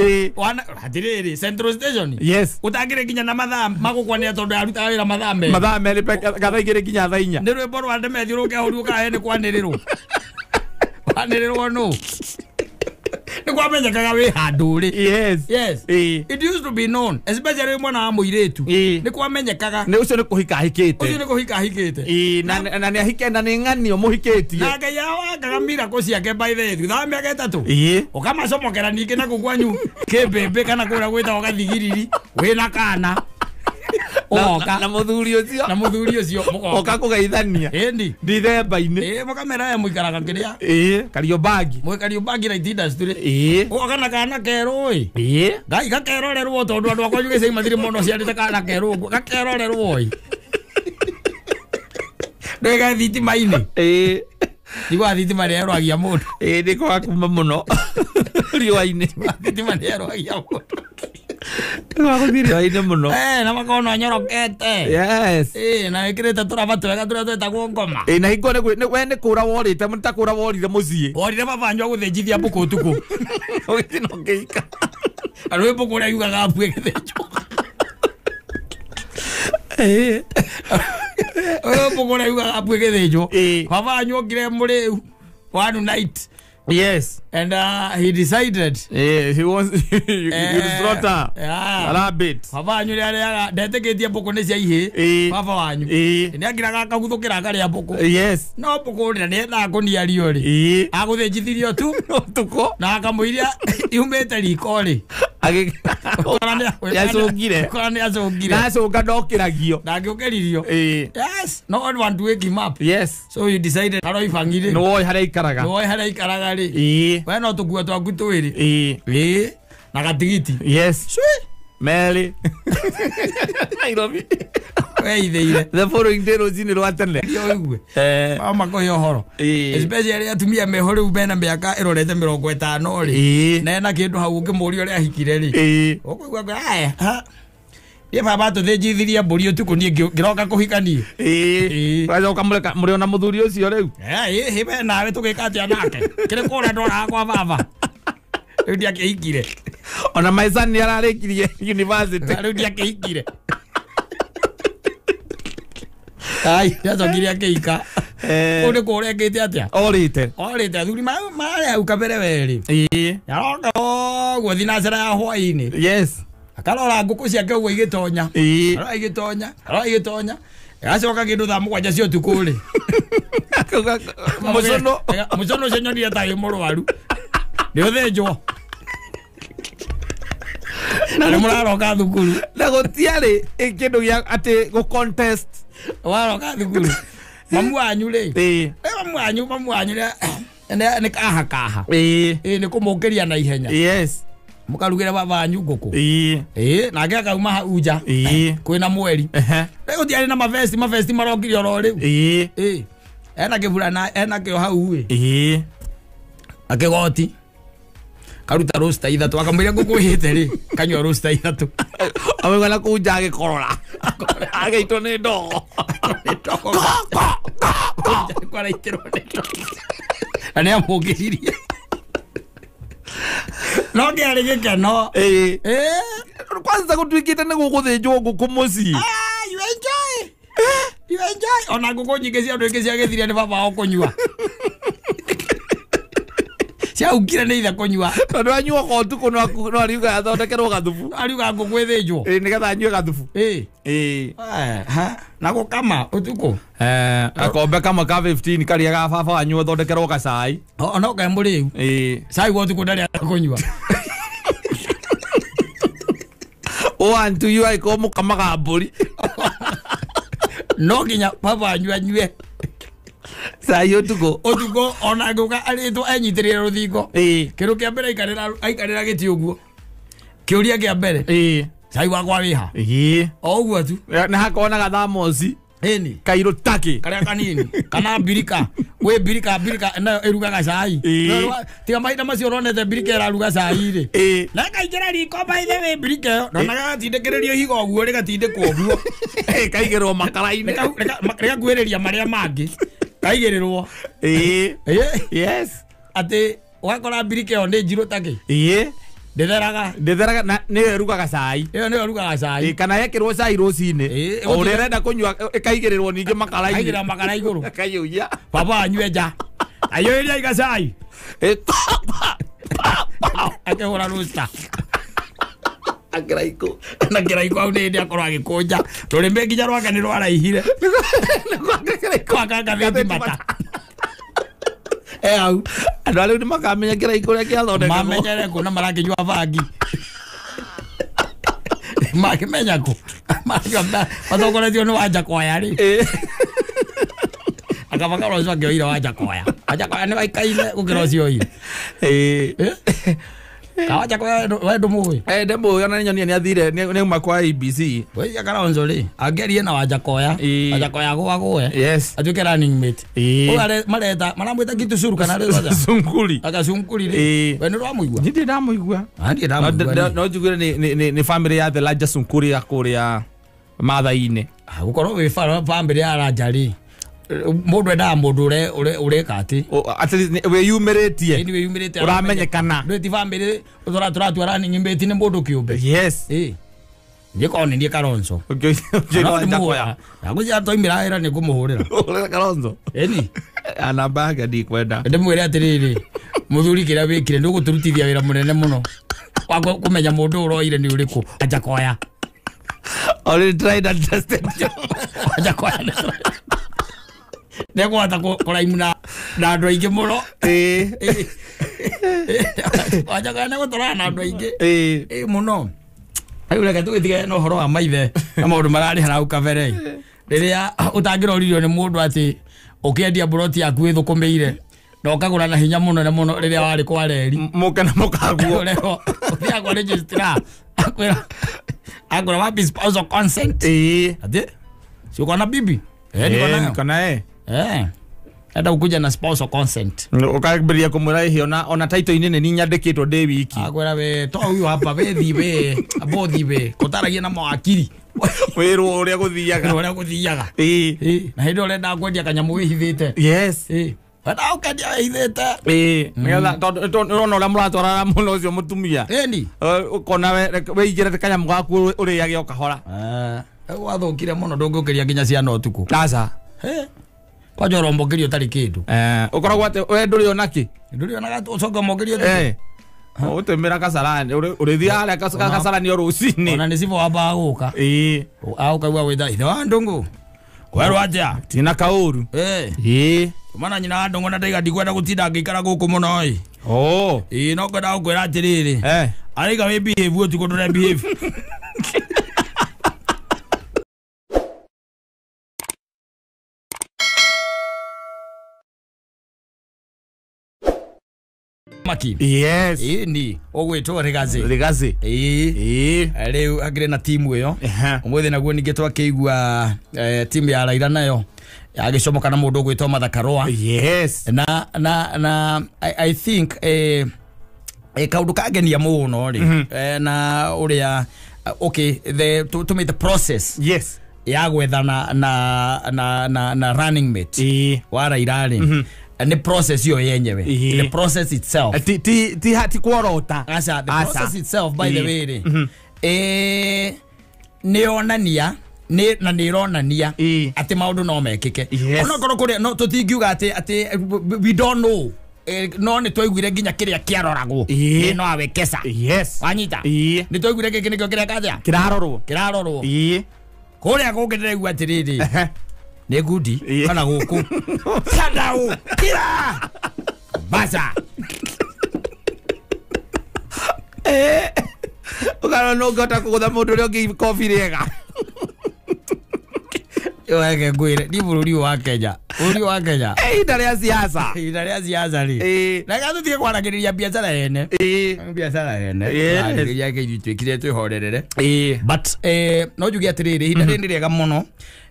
[SPEAKER 2] Hatiriri Central Station.
[SPEAKER 1] Yes.
[SPEAKER 2] Utakiri kinya na mathaa magukwania tondu aruta wira mathaa me.
[SPEAKER 1] Mathaa me gatha igiri kinya thaa 4.
[SPEAKER 2] Ni rwimbo rwa ndemethiuruke huru kahe ni kwanirirwo. Kwanirirwo no. Ni kwamenyekaga wi handu ri.
[SPEAKER 1] Yes.
[SPEAKER 2] It used to be known, especially mwana wa muiretu. Ni kwamenyekaga.
[SPEAKER 1] Ni ucio ni kuhika hikite.
[SPEAKER 2] Ucio ni kuhika hikite.
[SPEAKER 1] Na ni ahike na ni ng'anio muhikitie.
[SPEAKER 2] Na ngai yawa kagamira ko ciake by the way. Thutha miaka itatu. Ukamacomokera ningi na kugwanyu kibembe kana kura gwita ugathigiriri wina kana. Na muthuri ucio
[SPEAKER 1] oka kugeithania ndithemba-ini
[SPEAKER 2] mukamera ya muikaraga kiria
[SPEAKER 1] Kariubangi
[SPEAKER 2] Kariubangi na industry kana kana kero ngai gakerorerwo tondu andu akwa yuge cai mathiri mono ciarite kana kero gakerorerwo ndega thitima-ini Diwa thitima ni erwagia mundu
[SPEAKER 1] ni kwa kuma muno riwa-ini
[SPEAKER 2] thitima ni erwagia mundu
[SPEAKER 1] Wakuthiri aine muno.
[SPEAKER 2] Na makono nyorokete.
[SPEAKER 1] Yes.
[SPEAKER 2] Na ikirete turaba twega turia twetagwo ngoma.
[SPEAKER 1] Na hingo ni kura worite muta kura worire mucii.
[SPEAKER 2] Worire babanjwa guthinjithia mbuku tuku.
[SPEAKER 1] Ugitino ngeika.
[SPEAKER 2] Arwe mbuku ria yugaga apue githinjwo. Mbuku ria yugaga apue githinjwo. Babanjwa ngire muri one night.
[SPEAKER 1] Yes.
[SPEAKER 2] And he decided
[SPEAKER 1] he wants you slaughter a rabbit.
[SPEAKER 2] Baba wanyu ria ndetegetie mbuku ni cia ihi baba wanyu ni angiraga kaguthukira karia mbuku.
[SPEAKER 1] Yes.
[SPEAKER 2] No mbuku ni enda kuniario ri aguthinjithirio tu tuko na akamuiria yumete riko ri
[SPEAKER 1] yacungire nacoka ndokiragio
[SPEAKER 2] ndangiukeririo. Yes. No one want to wake him up.
[SPEAKER 1] Yes.
[SPEAKER 2] So you decided haro ifangire
[SPEAKER 1] no woi haria ikaraga
[SPEAKER 2] ri we no tukua twaku twiri na gatigiti.
[SPEAKER 1] Yes. Meli Nairobi The following day rũcinĩ rwa tene.
[SPEAKER 2] Mama ko yohoro. Especially atumia mehore ubena miaka irorete 50 ri. Na ena kindu hau ngimuri uri ahikire ri. Ukugwa haya. Ye baba to thejithiria mburi utuku nie ngiroka kuhikanie.
[SPEAKER 1] Wajoka muri ona muthuri ucio riu.
[SPEAKER 2] Hibe nawe tugika atia nake. Kire kura ndora kwa baba. Riu ndi akihikire.
[SPEAKER 1] Ona maisani ni ararikirie university.
[SPEAKER 2] Riu ndi akihikire. Ai, yazo kiria keika. Ode kore kete atia.
[SPEAKER 1] Orite
[SPEAKER 2] thuri mare au kabere weri. Yaroka gwathi na cera ya hwaini.
[SPEAKER 1] Yes.
[SPEAKER 2] Akalora nguku ciake ugo igitonya. Igitonya. Agacoka kindu thaa mugwanja cio tukuri. Mucono cenyonia tayo murwaru. Ni uthenjwo. Na muraroka thukuru.
[SPEAKER 1] Na gutiari kindu gia ati go contest.
[SPEAKER 2] Waroka thukuru. Mamu wanyu ri. Mamu wanyu ne kaha. Ni kumukiria na ihenya.
[SPEAKER 1] Yes.
[SPEAKER 2] Mukarugire baba wanyu nguku. Nake akauma hau nja. Kwina mweri. Rĩu tiarĩ na mavesti marokire oro rĩu. Ena kĩburana ena kĩo hau we. Akĩgoti. Karuta rosta ithatu akamwĩra nguku hĩte rĩ. Kanyua rosta ithatu.
[SPEAKER 1] Amegana kunja agĩkorora. Agĩitwo nĩ ndogo.
[SPEAKER 2] Kwa raitĩrwo nĩ ndogo. Na nĩ amũngĩririe. No ngiari gikeno.
[SPEAKER 1] Kwanza gutwikite ni guguthinjwo nguku muci.
[SPEAKER 2] You enjoy. Ona nguku nyingĩ cia ndũ ingĩ ciagĩthire nĩ baba wao kũnyua. Cia ukire nĩ ithe kũnyua.
[SPEAKER 1] Tondũ anyua kwa ũtukũ no ariuga athondekerwo gathubu.
[SPEAKER 2] Ariuga nguku ĩthĩnjwo.
[SPEAKER 1] Nĩgetha anyue gathubu.
[SPEAKER 2] Na gũkama ũtukũ.
[SPEAKER 1] Akombe kama ka 15 karia ga baba wanyu athondekerwo gacai.
[SPEAKER 2] No ka mũrĩu. Cai wa ũtukũ ndarĩ kũnyua.
[SPEAKER 1] Antu yu aiko mukamaga mburi.
[SPEAKER 2] No nginya baba wanyu anyue.
[SPEAKER 1] Cai ũtukũ
[SPEAKER 2] ona nguka arĩtwo enyitirĩre rũthingo. Kĩndũ kĩa mbere aikarĩra gĩtĩ ũguo. Kĩũria kĩa mbere. Cai wakwa wĩha. O ũguo tu.
[SPEAKER 1] Na hakonaga thamosi. Kairo taki.
[SPEAKER 2] Karia kanini. Kana birika. We birika na erugaga cai. Tiga mahinda macio ronete birika iraruga cai ri. Na kaigera riko maithe we birika. Na gatindekererio higo ũguo rigatindĩkwo ũguo.
[SPEAKER 1] Kaigerwo makara-inĩ.
[SPEAKER 2] Rega kuĩrĩria marĩa mangĩ. Kaigererwo.
[SPEAKER 1] Yes.
[SPEAKER 2] Ati wakora birika ĩyo nĩ njirũ taki. Ndetheraga
[SPEAKER 1] na nĩ erugaga cai.
[SPEAKER 2] Nĩ erugaga cai.
[SPEAKER 1] Kana yekĩrwo cai rũcinĩ. Ũrenda kũnyua ĩkaigĩrĩrwo ningĩ makara-inĩ.
[SPEAKER 2] Kaigĩra makara igũrũ.
[SPEAKER 1] Kayũia.
[SPEAKER 2] Baba anyue nja. Ayũĩria iga cai. Akĩhũra rũsta.
[SPEAKER 1] Akĩraiko.
[SPEAKER 2] Na kĩraiko hau nĩ hĩndĩ akorwo agĩkũnja. Rũrĩmĩ nginya rwake nĩ rwaraihire. Kwaka ngathĩti mata. Au.
[SPEAKER 1] Andũ arĩu nĩ makamenya kĩraiko ũrĩa kĩathondekagwo.
[SPEAKER 2] Mamenyere kũ na marakĩnyua bangi. Makĩmenya kũ. Matongoretio nĩ Wanjakoya rĩ. Akabakara ũcio akĩoire Wanjakoya. Wanjakoya nĩ waikaine gũkĩra ũcio oire. Wanjakoya we ndũmũĩ.
[SPEAKER 1] Ndĩmũĩ ona nĩnyonia nĩ athire nĩ uma kwa ABC.
[SPEAKER 2] We Kalonzo rĩ angerie na Wanjakoya. Wanjakoya gũagũe.
[SPEAKER 1] Yes.
[SPEAKER 2] Atuĩke running mate. Ũyarĩ mareta maramwĩta Kitu Suru kana rĩ
[SPEAKER 1] Sunkuri.
[SPEAKER 2] Sunkuri rĩ. We nĩ ũramũigua?
[SPEAKER 1] Ndĩ ndamũigua. No njugire nĩ family ya the largest Sunkuri ya kũrĩa Maathai-inĩ.
[SPEAKER 2] Gũkorwo wĩ family ya Raja rĩ. Mũndũ endaga mũndũ ũreka atĩ.
[SPEAKER 1] Wĩyumĩrĩtie. Ũramenyekana.
[SPEAKER 2] Ndĩ ti family tũratũra running mate nĩ mũndũ kĩũmbe.
[SPEAKER 1] Yes.
[SPEAKER 2] Ndĩkorwo nĩ Kalonzo. Agũcia toimĩra wĩra nĩ ngũmũhũrĩra.
[SPEAKER 1] Kalonzo.
[SPEAKER 2] Eni.
[SPEAKER 1] Anambaga ndikwenda.
[SPEAKER 2] Ndĩmwĩre atĩrĩrĩ mũthuri kĩrĩa wĩkire nĩ ũgũtũrutithia wĩra mũnene mũno. Wa kũmenya mũndũ ũroire nĩ ũrĩkũ. Wanjakoya.
[SPEAKER 1] Already tried and tested.
[SPEAKER 2] Wanjakoya nĩ gwata kũraimu na andũ aingĩ mũno. Wanjakoya nĩ gũtũrana na andũ aingĩ mũno. Rĩu reke tũgĩtige na ũhoro wa maithe na maũndũ mararĩ hau kabere. Rĩrĩa ũtangĩroririo nĩ mũndũ atĩ ũkĩendia buroti yaku ĩthũkũmĩire na ũkagũra na hinya mũno rĩrĩa warĩ kwa reri.
[SPEAKER 1] Mũke na mũkaguo.
[SPEAKER 2] Rĩo ũthiagwo registrar akwĩra wa spousal consent. Atĩ Sio kwa na bibi.
[SPEAKER 1] Niko nayo.
[SPEAKER 2] Hata ukuja na spousal consent.
[SPEAKER 1] Ukabiria kumura hiyo ona title inene ni nyandikitwo de wiki.
[SPEAKER 2] Agwera we to huyu hapa we thibe, abothi we. Kotaragia na mawakiri.
[SPEAKER 1] Wero uria guthiaga. Na
[SPEAKER 2] hindo urenda kwendia kanyamu wihithite.
[SPEAKER 1] Yes.
[SPEAKER 2] Wenda ukendia wihithite.
[SPEAKER 1] Ngetha tondu ura muratwara muno ucio mutumia.
[SPEAKER 2] Ni.
[SPEAKER 1] Ukona we igire kanyamu gaku uriage ukahora.
[SPEAKER 2] Wathukire muno ndungukiria nginya ciana utuku.
[SPEAKER 1] Aca.
[SPEAKER 2] Kwa jorombokirio tari kindu.
[SPEAKER 1] Ukoragwo ate we nduri onaki.
[SPEAKER 2] Nduri onaga ucoka mokirio tari.
[SPEAKER 1] Utemera kasarani urithia ale kasarani yo rucini.
[SPEAKER 2] Ona ni sibo aba guka. Auka gwa witha ithe wa ndungu. Kwerwo atia
[SPEAKER 1] tina kauru.
[SPEAKER 2] Mana nyina ndungu na ndaiga ndikwenda gutinda ngikara guku muno ii. No kwenda gukwira atiriri. Ariga we behave utuko ndure behave. Maki.
[SPEAKER 1] Yes.
[SPEAKER 2] Ni ogwetwo Regazi. Leo agire na timu iyo. Umwethe naguo ningetwa keigua timu ya Raila nayo agicomoka na mundu gwitwo Mathakarwa.
[SPEAKER 1] Yes.
[SPEAKER 2] Na I think kaundu kagenia muno ri na uria okay to make the process.
[SPEAKER 1] Yes.
[SPEAKER 2] Ya gwetha na running mate wa Raila ri. And the process yo yenyewe. The process itself.
[SPEAKER 1] Ti kuorota.
[SPEAKER 2] The process itself by the way. Neonania na nironania ati maundu no mekike. Ona korwo kuria no tutingiuga ati we don't know. No ni twaiguire nginya kiria kiaroragwo. No awekesa.
[SPEAKER 1] Yes.
[SPEAKER 2] Wanyita. Ni twaiguire giki nikio kiria kathia. Kirarorwo. Kuria gukiregu atiriri. Ne gudi kana guku sadau kira basa
[SPEAKER 1] ukana no gota kugutha mundu rio ngi coffee rega
[SPEAKER 2] yoege gwire ni bururi wa Kenya
[SPEAKER 1] ndari ya siasa
[SPEAKER 2] ri na gathu thie kwaragiriria biacara ene ya gitwikire twihorerere but no juge atiriri hinda ni rega muno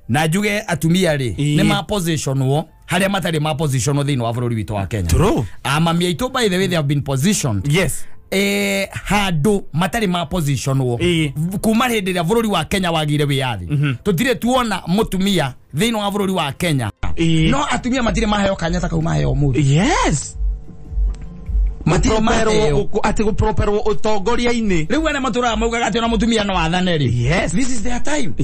[SPEAKER 2] na juge atumia ri ni ma position wo haria matari ma position thini wa bururi witu wa Kenya.
[SPEAKER 1] True.
[SPEAKER 2] Mamia itu by the way they have been positioned.
[SPEAKER 1] Yes.
[SPEAKER 2] Hado matari ma position wo kuma hindi ya bururi wa Kenya wagire wiathi tutire tuona mutumia thini wa bururi wa Kenya. No atumia matire maheo kanyata kauma maheo mu.
[SPEAKER 1] Yes. Matipero ati gupropero utongoria-ini
[SPEAKER 2] riu ene matura maugaga ati ona mutumia no athaneri.
[SPEAKER 1] Yes,
[SPEAKER 2] this is their time.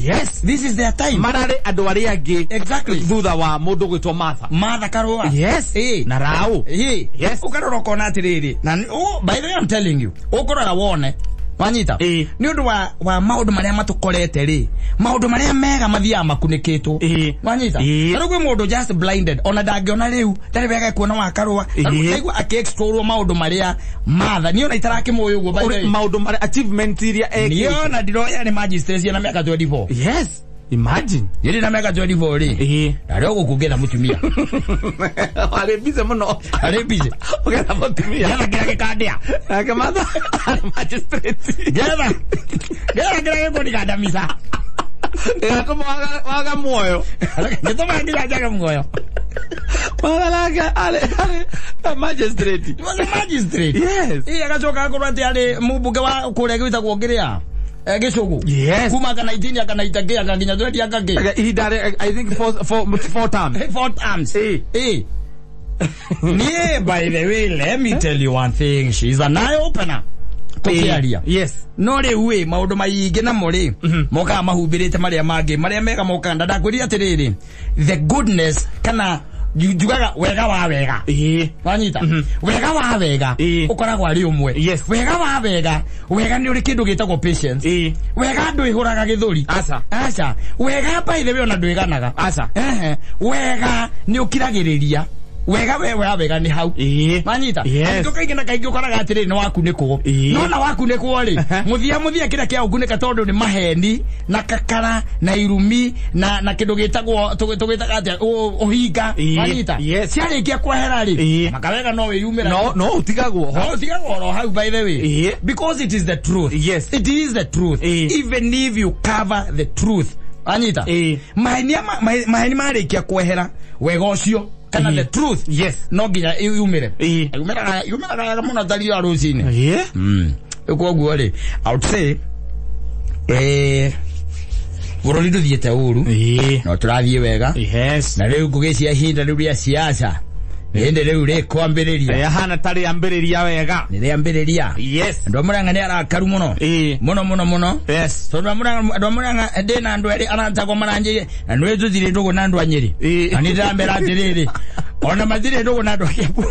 [SPEAKER 1] Marare andu aria angi
[SPEAKER 2] exactly
[SPEAKER 1] thutha wa mundu gwitwo Martha
[SPEAKER 2] Karua.
[SPEAKER 1] Yes. Na Rau.
[SPEAKER 2] Yes. Ukarora kona atiriri na by the way I'm telling you ukorora wone wanyita ni undu wa maundu maria matukorete ri maundu maria mega mathia makunikitwo wanyita na gwe mundu just blinded ona dangiona riu tari wega kuona wa Karua aigua akiexplore maundu maria Martha ni ona itaraki moyo go by the way
[SPEAKER 1] maundu maria achievement iria
[SPEAKER 2] ni ona ndiroya ni magistrate na miaka 24.
[SPEAKER 1] Yes. Imagine.
[SPEAKER 2] Yeri na miaka 24 ri. Na leo gukugetha mutumia.
[SPEAKER 1] Ale bize muno.
[SPEAKER 2] Ale bize.
[SPEAKER 1] Ugetha mutumia.
[SPEAKER 2] Gera kira kikandia.
[SPEAKER 1] Akamata magistrate.
[SPEAKER 2] Gera ko nikandamisa.
[SPEAKER 1] Kama waga moyo.
[SPEAKER 2] Nitoma ngira jaga moyo.
[SPEAKER 1] Wala ale magistrate.
[SPEAKER 2] Was a magistrate.
[SPEAKER 1] Yes.
[SPEAKER 2] Akachoka kurati ale mubuge wa kure gwita kuongerea. Geshogo.
[SPEAKER 1] Yes.
[SPEAKER 2] Kuma kana itini akanaita ge akaginya tweti akage.
[SPEAKER 1] He did I think four times.
[SPEAKER 2] 4 times. Yeah, by the way, let me tell you one thing. She's an eye opener. Tokiaria.
[SPEAKER 1] Yes.
[SPEAKER 2] No re we maundu maige na muri. Moka mahubirite maria mage. Maria mega moka ndada kwiri atiriri. The goodness kana jugaga wega wa wega. Wanyita. Wega wa wega. Ukoragwo ari umwe.
[SPEAKER 1] Yes.
[SPEAKER 2] Wega wa wega. Wega ni uri kindu gitagwo patience. Wega ndu ihuraga githuri. Aca. Wega by the way ona ndu iganaga.
[SPEAKER 1] Aca.
[SPEAKER 2] Wega ni ukiragiriria. Wega wega ni hau. Manyita. Ndo kaigena kaigi ukoraga atiri no wakuniko. No na wakuniko ri. Muthia kira kia ukuneka tondu ni maheni na kakara na irumi na kindu gitagwo tugitaga atia ohinga. Manyita. Ciari kia kwehera ri. Makawega no wiyumira.
[SPEAKER 1] No utigagwo.
[SPEAKER 2] No utigagwo ro hau by the way. Because it is the truth.
[SPEAKER 1] Yes.
[SPEAKER 2] It is the truth. Even if you cover the truth. anyita maheni marikia kwehera wega ucio kana the truth no nginya yumire yumira muno tari ya rucine eko guore I would say bururi nduthiete uru no turathie wega na riu kugecia hinda riu ria siasa ende riu ri kwambiriria
[SPEAKER 1] yahana tari ambiriria wega
[SPEAKER 2] ni ambiriria ndo muranga ni arakaru muno muno so ndo muranga ndina andu eri anatagwo maranjire na nwe tuthire ndugo na andu anyiri ani ndambera atiriri ona mathire ndugo na andu akiapu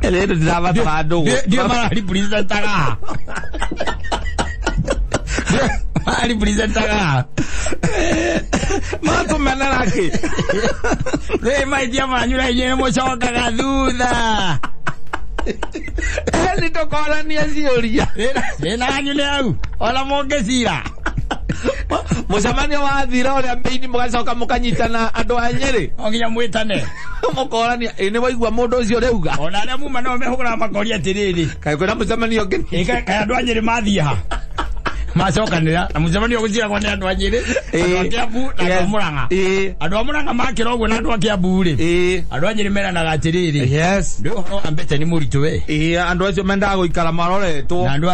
[SPEAKER 1] ele ndaba twandugo
[SPEAKER 2] ndio mara president taga ali president taga
[SPEAKER 1] Mato manaraki.
[SPEAKER 2] Re mai dia manyura yeye mochoka gathutha.
[SPEAKER 1] Eli tokola ni azioria.
[SPEAKER 2] Ena anyune au. Ola mongecira.
[SPEAKER 1] Musamani wa thira ore ambeini mugacoka mukanyitana andu anyiri.
[SPEAKER 2] Onginya mwitane.
[SPEAKER 1] Mukola ni ene waigua mundu ucio reuga.
[SPEAKER 2] Ona ale muma no mehugura makori atiriri.
[SPEAKER 1] Kai kwena musamani onge.
[SPEAKER 2] Ika andu anyiri mathia ha. Macokanira na musamani oguzira kwa andu anyiri andu akiabu na muranga andu muranga makira ogwo na andu akiabu ri andu anyiri mera na gatiriri ndio ho ambete ni muritu we
[SPEAKER 1] andu acio menda guikara maroretwo
[SPEAKER 2] na andu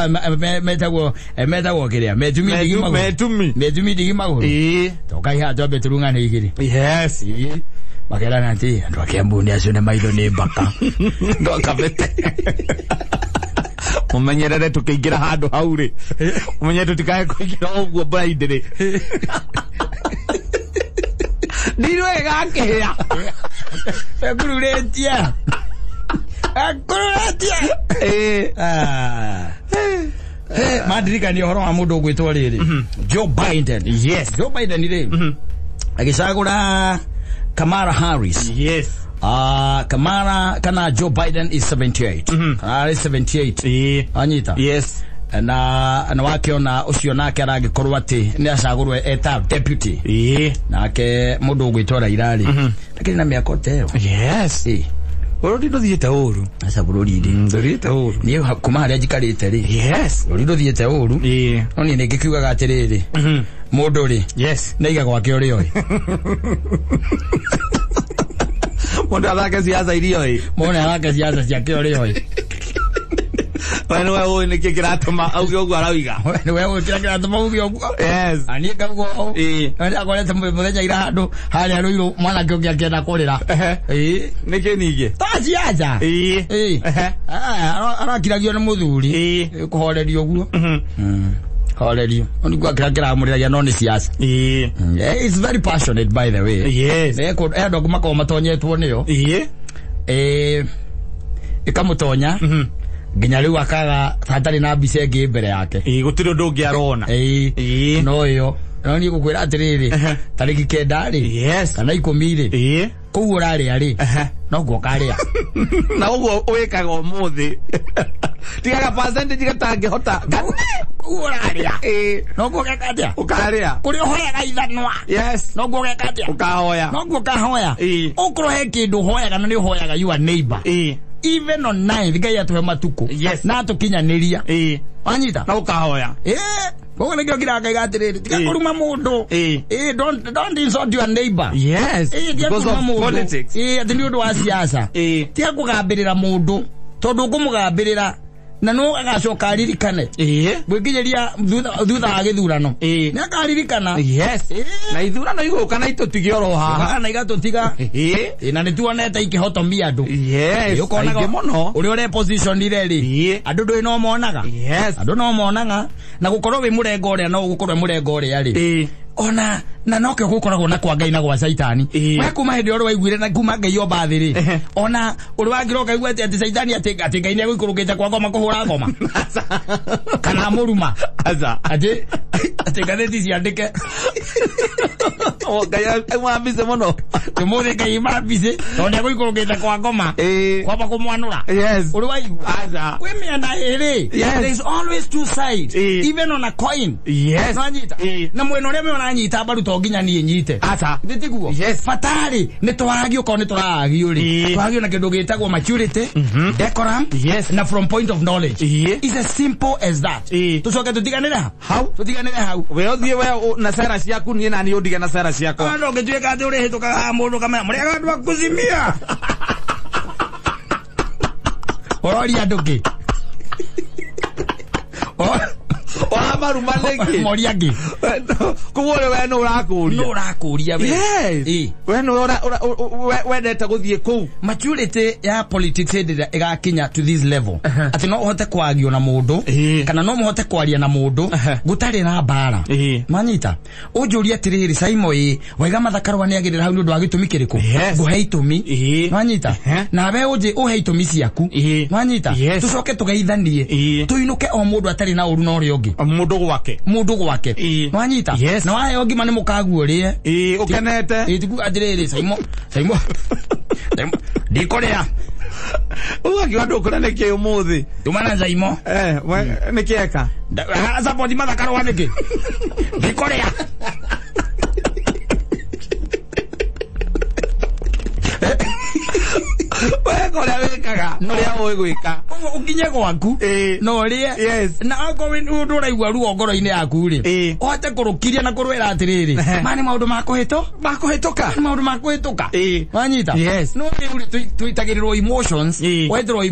[SPEAKER 2] metagwo kiria metumi digi maguru tokai ha jobe turungana igiri makera nanti andu akiabu ni acio ne maitho ni mbaka
[SPEAKER 1] ndo kabete mumenyerere tukiingira handu hauri umenye tutikae kuingira ogwo braidire ndirwe gakehya
[SPEAKER 2] akururetia madirika ni horo wa mundu gwitwo riri Joe Biden Joe Biden ri agicagura Kamala Harris Kamala kana Joe Biden is 78 kana is 78 anyita na wakiona ucio nake aragikorwo ati ni acagurwe eta deputy nake mundu gwitwara irari lakini na miaka teo
[SPEAKER 1] Urudi ndothiete uru
[SPEAKER 2] asa bururi
[SPEAKER 1] ndothiete uru
[SPEAKER 2] ni kuma haria jikarite ri urudi ndothiete uru no ni ngikiuga gatiriri mundu ri na iga gwake uri oi
[SPEAKER 1] mundu athake ciaca irio oi
[SPEAKER 2] mundu athake ciaca ciake uri oi
[SPEAKER 1] Wani wewe ni kikiratuma au gyo gwarawiga.
[SPEAKER 2] Ni wewe kikiratuma au gyo. Ani kago. Ani akore tamwe muthenya ira handu haria ruiru mwana kyo gyakenda kurira.
[SPEAKER 1] Niki ningi.
[SPEAKER 2] Taci aja. Arakiragio ni muthuri. Kuhorerio guo. Horerio. Oni gwa kirakira muriragia no ni siasa. It's very passionate by the way. Eko kumako matonyetwo niyo. Ikamutonya. Nginya riu akaga hatari na mbica ingi mbere yake
[SPEAKER 1] gutiri undu ungi arona
[SPEAKER 2] no yo no ni gukwira atiriri tariki kenda ri kana 10 ri kuu urari ari no gukaria
[SPEAKER 1] na ugo wikaga umuthi tigaga percentage gatangi hota
[SPEAKER 2] kuu urari no gukakatia
[SPEAKER 1] ukaria
[SPEAKER 2] kuri hoya ithanwa no gukakatia
[SPEAKER 1] ukahoya
[SPEAKER 2] no gukahoya ukrohe kindu hoya kana ni hoya your neighbor even on 9 gai atuhe matuko na tukinyaniria anyita
[SPEAKER 1] na ukahoya
[SPEAKER 2] Bogo negyo kiraga igatiriri tigakuruma mundu don't insult your neighbor
[SPEAKER 1] because of politics
[SPEAKER 2] ati ni undu wa siasa tia kugambirira mundu tondu kumugambirira na no agacoka aririkane gwikinyeria thutha wa githurano ni akaririkana
[SPEAKER 1] na ithurano iguka na itutigio ro haha
[SPEAKER 2] na igatutiga na ni tuonete ikihotomia andu
[SPEAKER 1] ukonaga muno
[SPEAKER 2] uri ore position ireri andu ndui no monaga andu no monaga na gukorwo wi murengo uria no gukorwo murengo uria ri ona na noke gukoragwo na kwa Ngai na gwa Saitani we kuma hindi oro waiguire na kuma Ngai omba thiri ona uri wangiroka igwe ati Saitani ati Ngai ne guikurugite kwa ngoma kuhura ngoma kana muruma ati gatheti ciandike
[SPEAKER 1] Ngai mwambize muno
[SPEAKER 2] tumuthi Ngai mwambize tondu guikurugite kwa ngoma kwamba kumwanura uri waigua kwi miena iri there is always two sides even on a coin
[SPEAKER 1] nanyita
[SPEAKER 2] na mwena uria me onanyita baruto mutho nginya nie nyite
[SPEAKER 1] asa
[SPEAKER 2] nditiguo
[SPEAKER 1] yes
[SPEAKER 2] fatari nitwagio ko nitwagio ri twagio na kindu gitagwo maturity decorum
[SPEAKER 1] yes
[SPEAKER 2] na from point of knowledge is as simple as that tucoke tutiganira hau
[SPEAKER 1] we othie we na sera ciaku nie na ni udige na sera ciaku
[SPEAKER 2] no ngitweka ati uri hitukaga mundu kamera muri andu akuzimia orori anduki
[SPEAKER 1] marumaleki
[SPEAKER 2] moriagi
[SPEAKER 1] kuwole we no urakuria
[SPEAKER 2] we
[SPEAKER 1] we no wendete guthie ku
[SPEAKER 2] maturity ya politics igakinya to this level ati no uhote kwagio na mundu kana no muhote kwaria na mundu gutari na bara manyita ujuria tiriri saimo waiga mathakarwa ni agirira hau ndu wa gitumi kiriku guhe itumi manyita na we uje uhe itumi ciaku manyita tucoke tugeithanie tuinuke o mundu atari na uru no ri ongi mundu gwake manyita na wahe ongi mane mukaguo rie
[SPEAKER 1] ukenete
[SPEAKER 2] itiku adiriri saimo ndikorea
[SPEAKER 1] ugi wandu kurane ke umuthi
[SPEAKER 2] tumana zaimo
[SPEAKER 1] nikieka
[SPEAKER 2] support mathakarwa niki ndikorea
[SPEAKER 1] korea wekaga noria wigwika
[SPEAKER 2] ukinye gwaku no rie na ako ndu raigwa ruo ngoro-ini yaku ri ohote kurukiria na kurwira atiriri mani maundu makuhituka wanyita no ri tuitagirirwo emotions wethirwo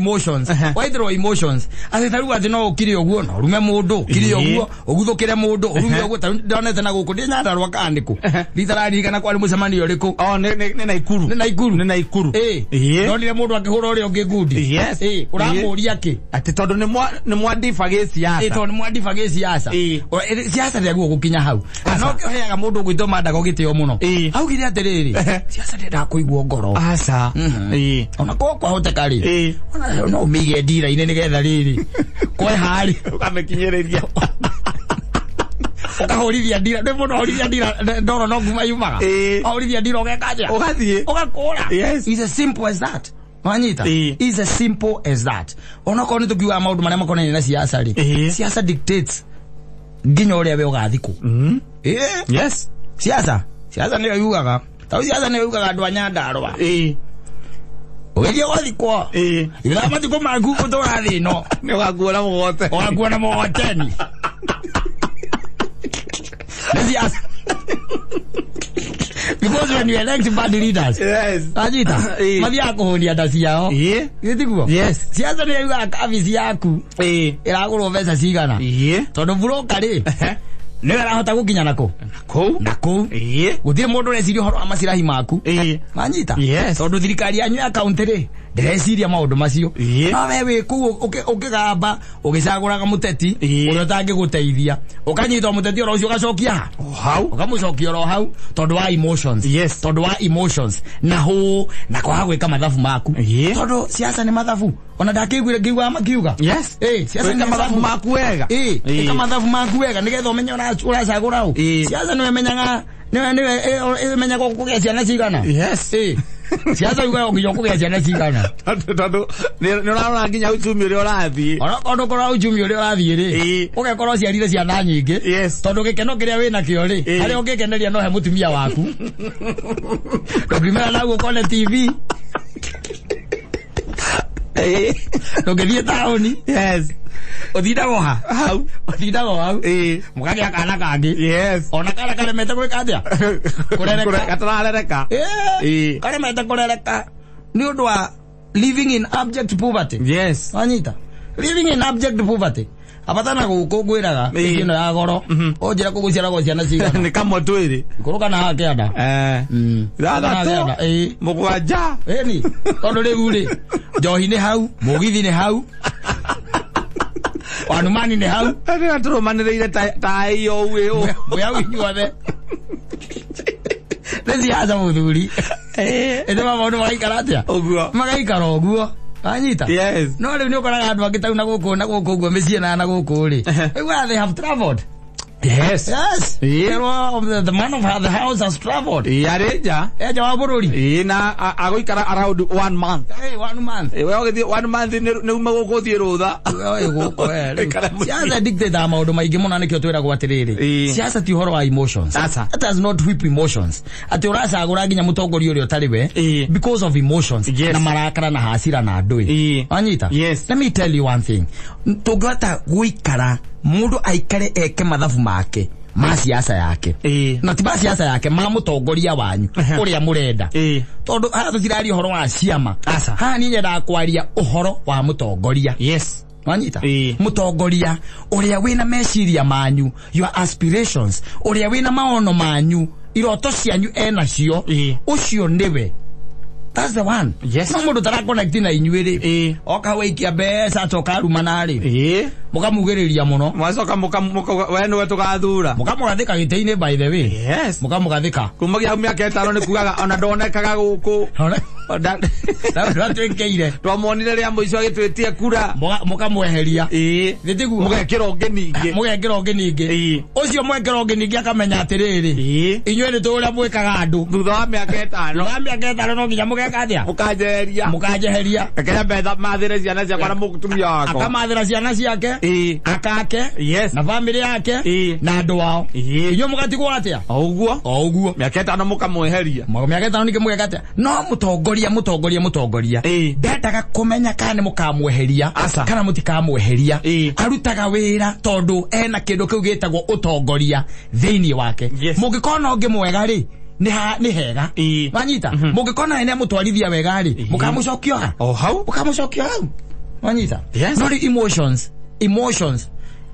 [SPEAKER 2] emotions ati taru ati no ukiri oguo no rume mundu ukiri oguo uguthukire mundu urume oguo ndonete na guku ndi nyandarwa kandiku ritarari kana kwari mucemanio riku
[SPEAKER 1] ni naikuru
[SPEAKER 2] ndonire mundu akihura uri ongi gudi uramuria ki
[SPEAKER 1] ati tondu ni mwadifage siasa
[SPEAKER 2] tondu ni mwadifage siasa siasa ndio gukinya hau no heaga mundu gwito mandaga gitio muno augire atiriri siasa ndenda kuigwo ngoro
[SPEAKER 1] asa
[SPEAKER 2] ona kwa hoteka ri ona no mige ndira ine nigetha riri kwe hari
[SPEAKER 1] ukamekinyereria
[SPEAKER 2] ukahorithia ndira ndi mundu horithia ndira ndoro no nguma yumaga horithia ndira ugekaja
[SPEAKER 1] ugathie
[SPEAKER 2] ugakora is as simple as that manyita is as simple as that ona ko nitukiwa maundu maria makonene na siasa ri siasa dictates nginya uria we ugathiku
[SPEAKER 1] yes
[SPEAKER 2] siasa niyo yugaga tau siasa niyo yugaga andu anyandarwa ugeria wathikwa ila matiko maku utora thino
[SPEAKER 1] ni ugakuona
[SPEAKER 2] mugoteni siasa because when you elect bad leaders ajita mathia kuhunia ndasi yao gitiguo siasa ni yuga kabisi yaku iragurwo mbeca cigana tondu buroka ri ni arahota gukinya nako guthire mundu reciria horo amacirahi maku manyita tondu thirikari yanyu ya county ri ndireciria maundu macio no we wi ku ukigamba ugicaguraga muteti uria utangiguteithia ukanyitwo muteti oro ucio ugacokia
[SPEAKER 1] hau
[SPEAKER 2] ukamucokia oro hau tondu wa emotions na kwa gwika mathabu maku tondu siasa ni mathabu ona ndakiguire ngiugwa makiuga siasa ni mathabu maku wega mathabu maku wega nigetha umenye uracagura u siasa ni menyaga niwe menyaga kugia ciana cigana siasa yuga ongiyo kugia ciana cigana
[SPEAKER 1] tondu ni urarora nginya uchumi uri urathie
[SPEAKER 2] ona kora uchumi uri urathie ri ugekorwo ciarire ciana nyingi tondu gikeno kiria wina kio ri hari ungikeneria no he mutumia waku ndogimera naguo kone TV ndogithie taoni othidago hau mukagia kana kangi ona kara karemete gwika atia
[SPEAKER 1] katararereka
[SPEAKER 2] karemete kurereka ni undu wa living in abject poverty anyita living in abject poverty abatana gukungwiraga ino ya goro onjira kuguciara go ciana cigana
[SPEAKER 1] ni kamwe twiri
[SPEAKER 2] kuruka na hake ada
[SPEAKER 1] thada mugwanja
[SPEAKER 2] ni tondu riu ri njohi ni hau mugithi ni hau wanumani ni hau
[SPEAKER 1] ari aturumaniriire ta iyo uyo
[SPEAKER 2] boya winyuothe nezi aza muthuri ende maundu magaikara atia magaikara oguo anyita no riu ni ukoraga andu angitau na guku guo micii na guku ri they have traveled
[SPEAKER 1] Yes.
[SPEAKER 2] The man of the house has traveled.
[SPEAKER 1] Areja
[SPEAKER 2] wa bururi
[SPEAKER 1] na agoikara around 1 month.
[SPEAKER 2] 1 month.
[SPEAKER 1] We ogethi 1 month ne umagogothie rutha.
[SPEAKER 2] Siasa dictate maundu maingi muno nikio twira gwatiriri. Siasa ti horo wa emotions. That does not whip emotions. Ati uracagura nginya mutongoria uria utariwe because of emotions na marakara na hasira na ndui. Wanyita?
[SPEAKER 1] Yes.
[SPEAKER 2] Let me tell you one thing. Tungata guikara mundu aikare eke mathabu make ma siasa yake na ti ba siasa yake ma mutongoria wanyu uria murenda tondu ha tutirari uhoro wa ciama ha ni nyenda kwaria uhoro wa mutongoria.
[SPEAKER 1] Yes.
[SPEAKER 2] Wanyita? Mutongoria uria wina meciria manyu, your aspirations, uria wina maono manyu, iroto cianyu enacio, ucio niwe. That's the one.
[SPEAKER 1] Yes.
[SPEAKER 2] No mundu tara connect na inyuiri. Oka weikia besa toka rumanari. Mukamugiriria muno.
[SPEAKER 1] Mwacoka wenu wetu gathura.
[SPEAKER 2] Mukamugathika giteine by the way.
[SPEAKER 1] Yes.
[SPEAKER 2] Mukamugathika.
[SPEAKER 1] Kumagia miaka 5 ni kugaga ona ndonekaga guku.
[SPEAKER 2] Ndatwenkeire.
[SPEAKER 1] Twamonire ria muico agitwetie kura.
[SPEAKER 2] Mukamweheria.
[SPEAKER 1] Gitigu. Mugekira onge ningi.
[SPEAKER 2] Mugekira onge ningi. Ucio mwekira onge ningi akamenya atiriri. Inyuĩ nĩ tũria mwĩkaga andũ.
[SPEAKER 1] Thutha wa mĩaka 5.
[SPEAKER 2] Thutha wa mĩaka 5 no nginya mũgekathia. Mũkanjeheria.
[SPEAKER 1] Akenya betha mathire ciana ciakwa na mũtumia wako.
[SPEAKER 2] Akamathira ciana ciake. Akake.
[SPEAKER 1] Yes.
[SPEAKER 2] Na family yake. Na andũ ao. Inyuĩ mũgatigwo atĩa?
[SPEAKER 1] O ũguo. Mĩaka 5 mũkamweheria.
[SPEAKER 2] Mĩaka 5 nĩkĩ mũgekathia. No mutongoria. Ndendaga kumenya kana mukamweheria kana mutikamweheria. Arutaga wira tondu ena kindu kiu gitagwo utongoria thiini wake. Mungikona ungi mwega ri ni hega. Wanyita? Mungikona ene mutwarithia wega ri mukamucokio ha. Hau mukamucokio hau. Wanyita? Not emotions.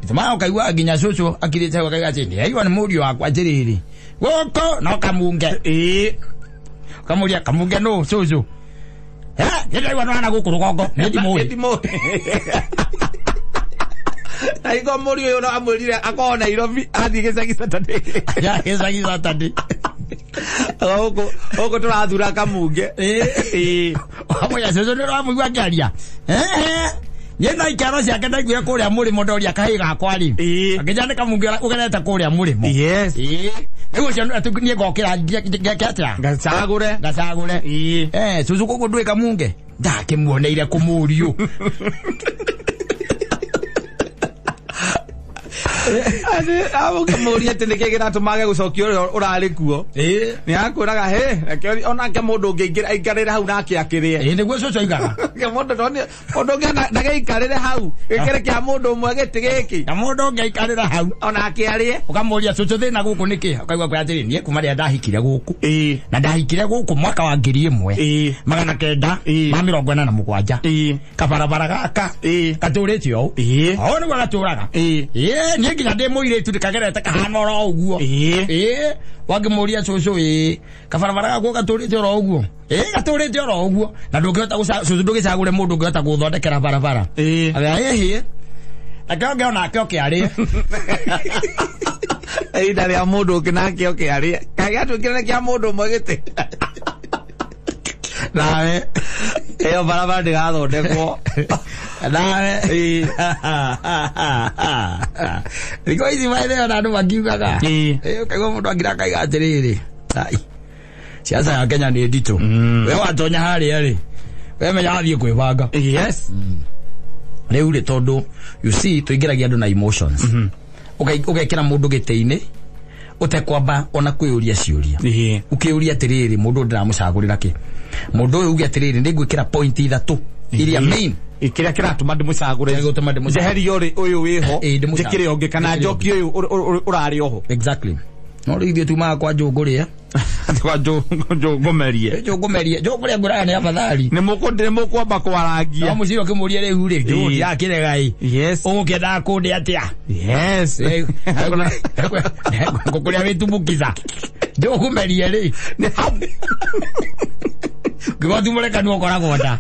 [SPEAKER 2] Itama ukaigua nginya cucu akirite wakaiga chini. Aiwa ni murio wakwa njiriri. Goko no kamunge. Kamuria kamunge no cucu. Ndio wana gukurugongo ndimo aigo muri uyo no amurire akona Nairobi athi gicagi Saturday ya gicagi Saturday oko turathura kamunge amoya cucu ndio amugwa ngaria yena ikaro ciake ndaiguire kuria murimo ndoria kahiga kwari akijane kamunge ugereta kuria murimo. Yes. Ego cia atukunie gokira ngeketa ngacagure cucu kuko ndwika munge ndakimuoneire kumurio abo kamuria tendeke gira tumage gucokio urari kuo ni akuraga he ona ke mundu ngeingire aikarire hau nake akirie niguo cucu aigaga ke mundu mundu ngena geikarire hau ikere kia mundu umwe gitigiki na mundu ngeikarire hau ona akiarie ukamuria cucu thina guku niki akaigwa kwa atiri nie kuma ria ndahikire guku na ndahikire guku mwaka wa 1947 kabarabara gaka katuritio o ni gwa gaturaga ni nginya ndi muiretu ndikagerete kahana ro uguo wagimuria cucu kabarabara gako gaturite ro uguo gaturite ro uguo na ndungihota cucu ndugicagure mundu ngihota guthondekera barabara ahi akaonge ona akoke ari ndari ya mundu kinake oke ari kagatu kirene kia mundu mwegete nawe eyo barabara ndigathondekwo nawe riko ici maithe ona andu makiugaga kaigua mundu angira akaiga atiriri siasa ya Kenya ni ndito we watonya haria ri we menya athie kwibanga. Yes. Riu ri tondu you see tuingiragia andu na emotions ugekira mundu giteini utekwamba ona kwiuria ciuria ukiuria atiriri mundu ndiramucagurira ki mundu uyu ugi atiriri ndigwikira point ithatu iria main ikiria kiratuma ndimucagure jeheri yori uyu wiho ndikire onge kana njoki uyu urari oho. Exactly. No ri tuma kwa njuguria kwa njugumerie njuguria ngura ni afadhali ni mukwamba kwarangia no mucio kimuria riu ri njuguria yakire gai. Yes. Ukenda kundi atia. Yes. Ngokuria witumbukiza njugumerie ri ni hau gwathumure kanwa kora gonda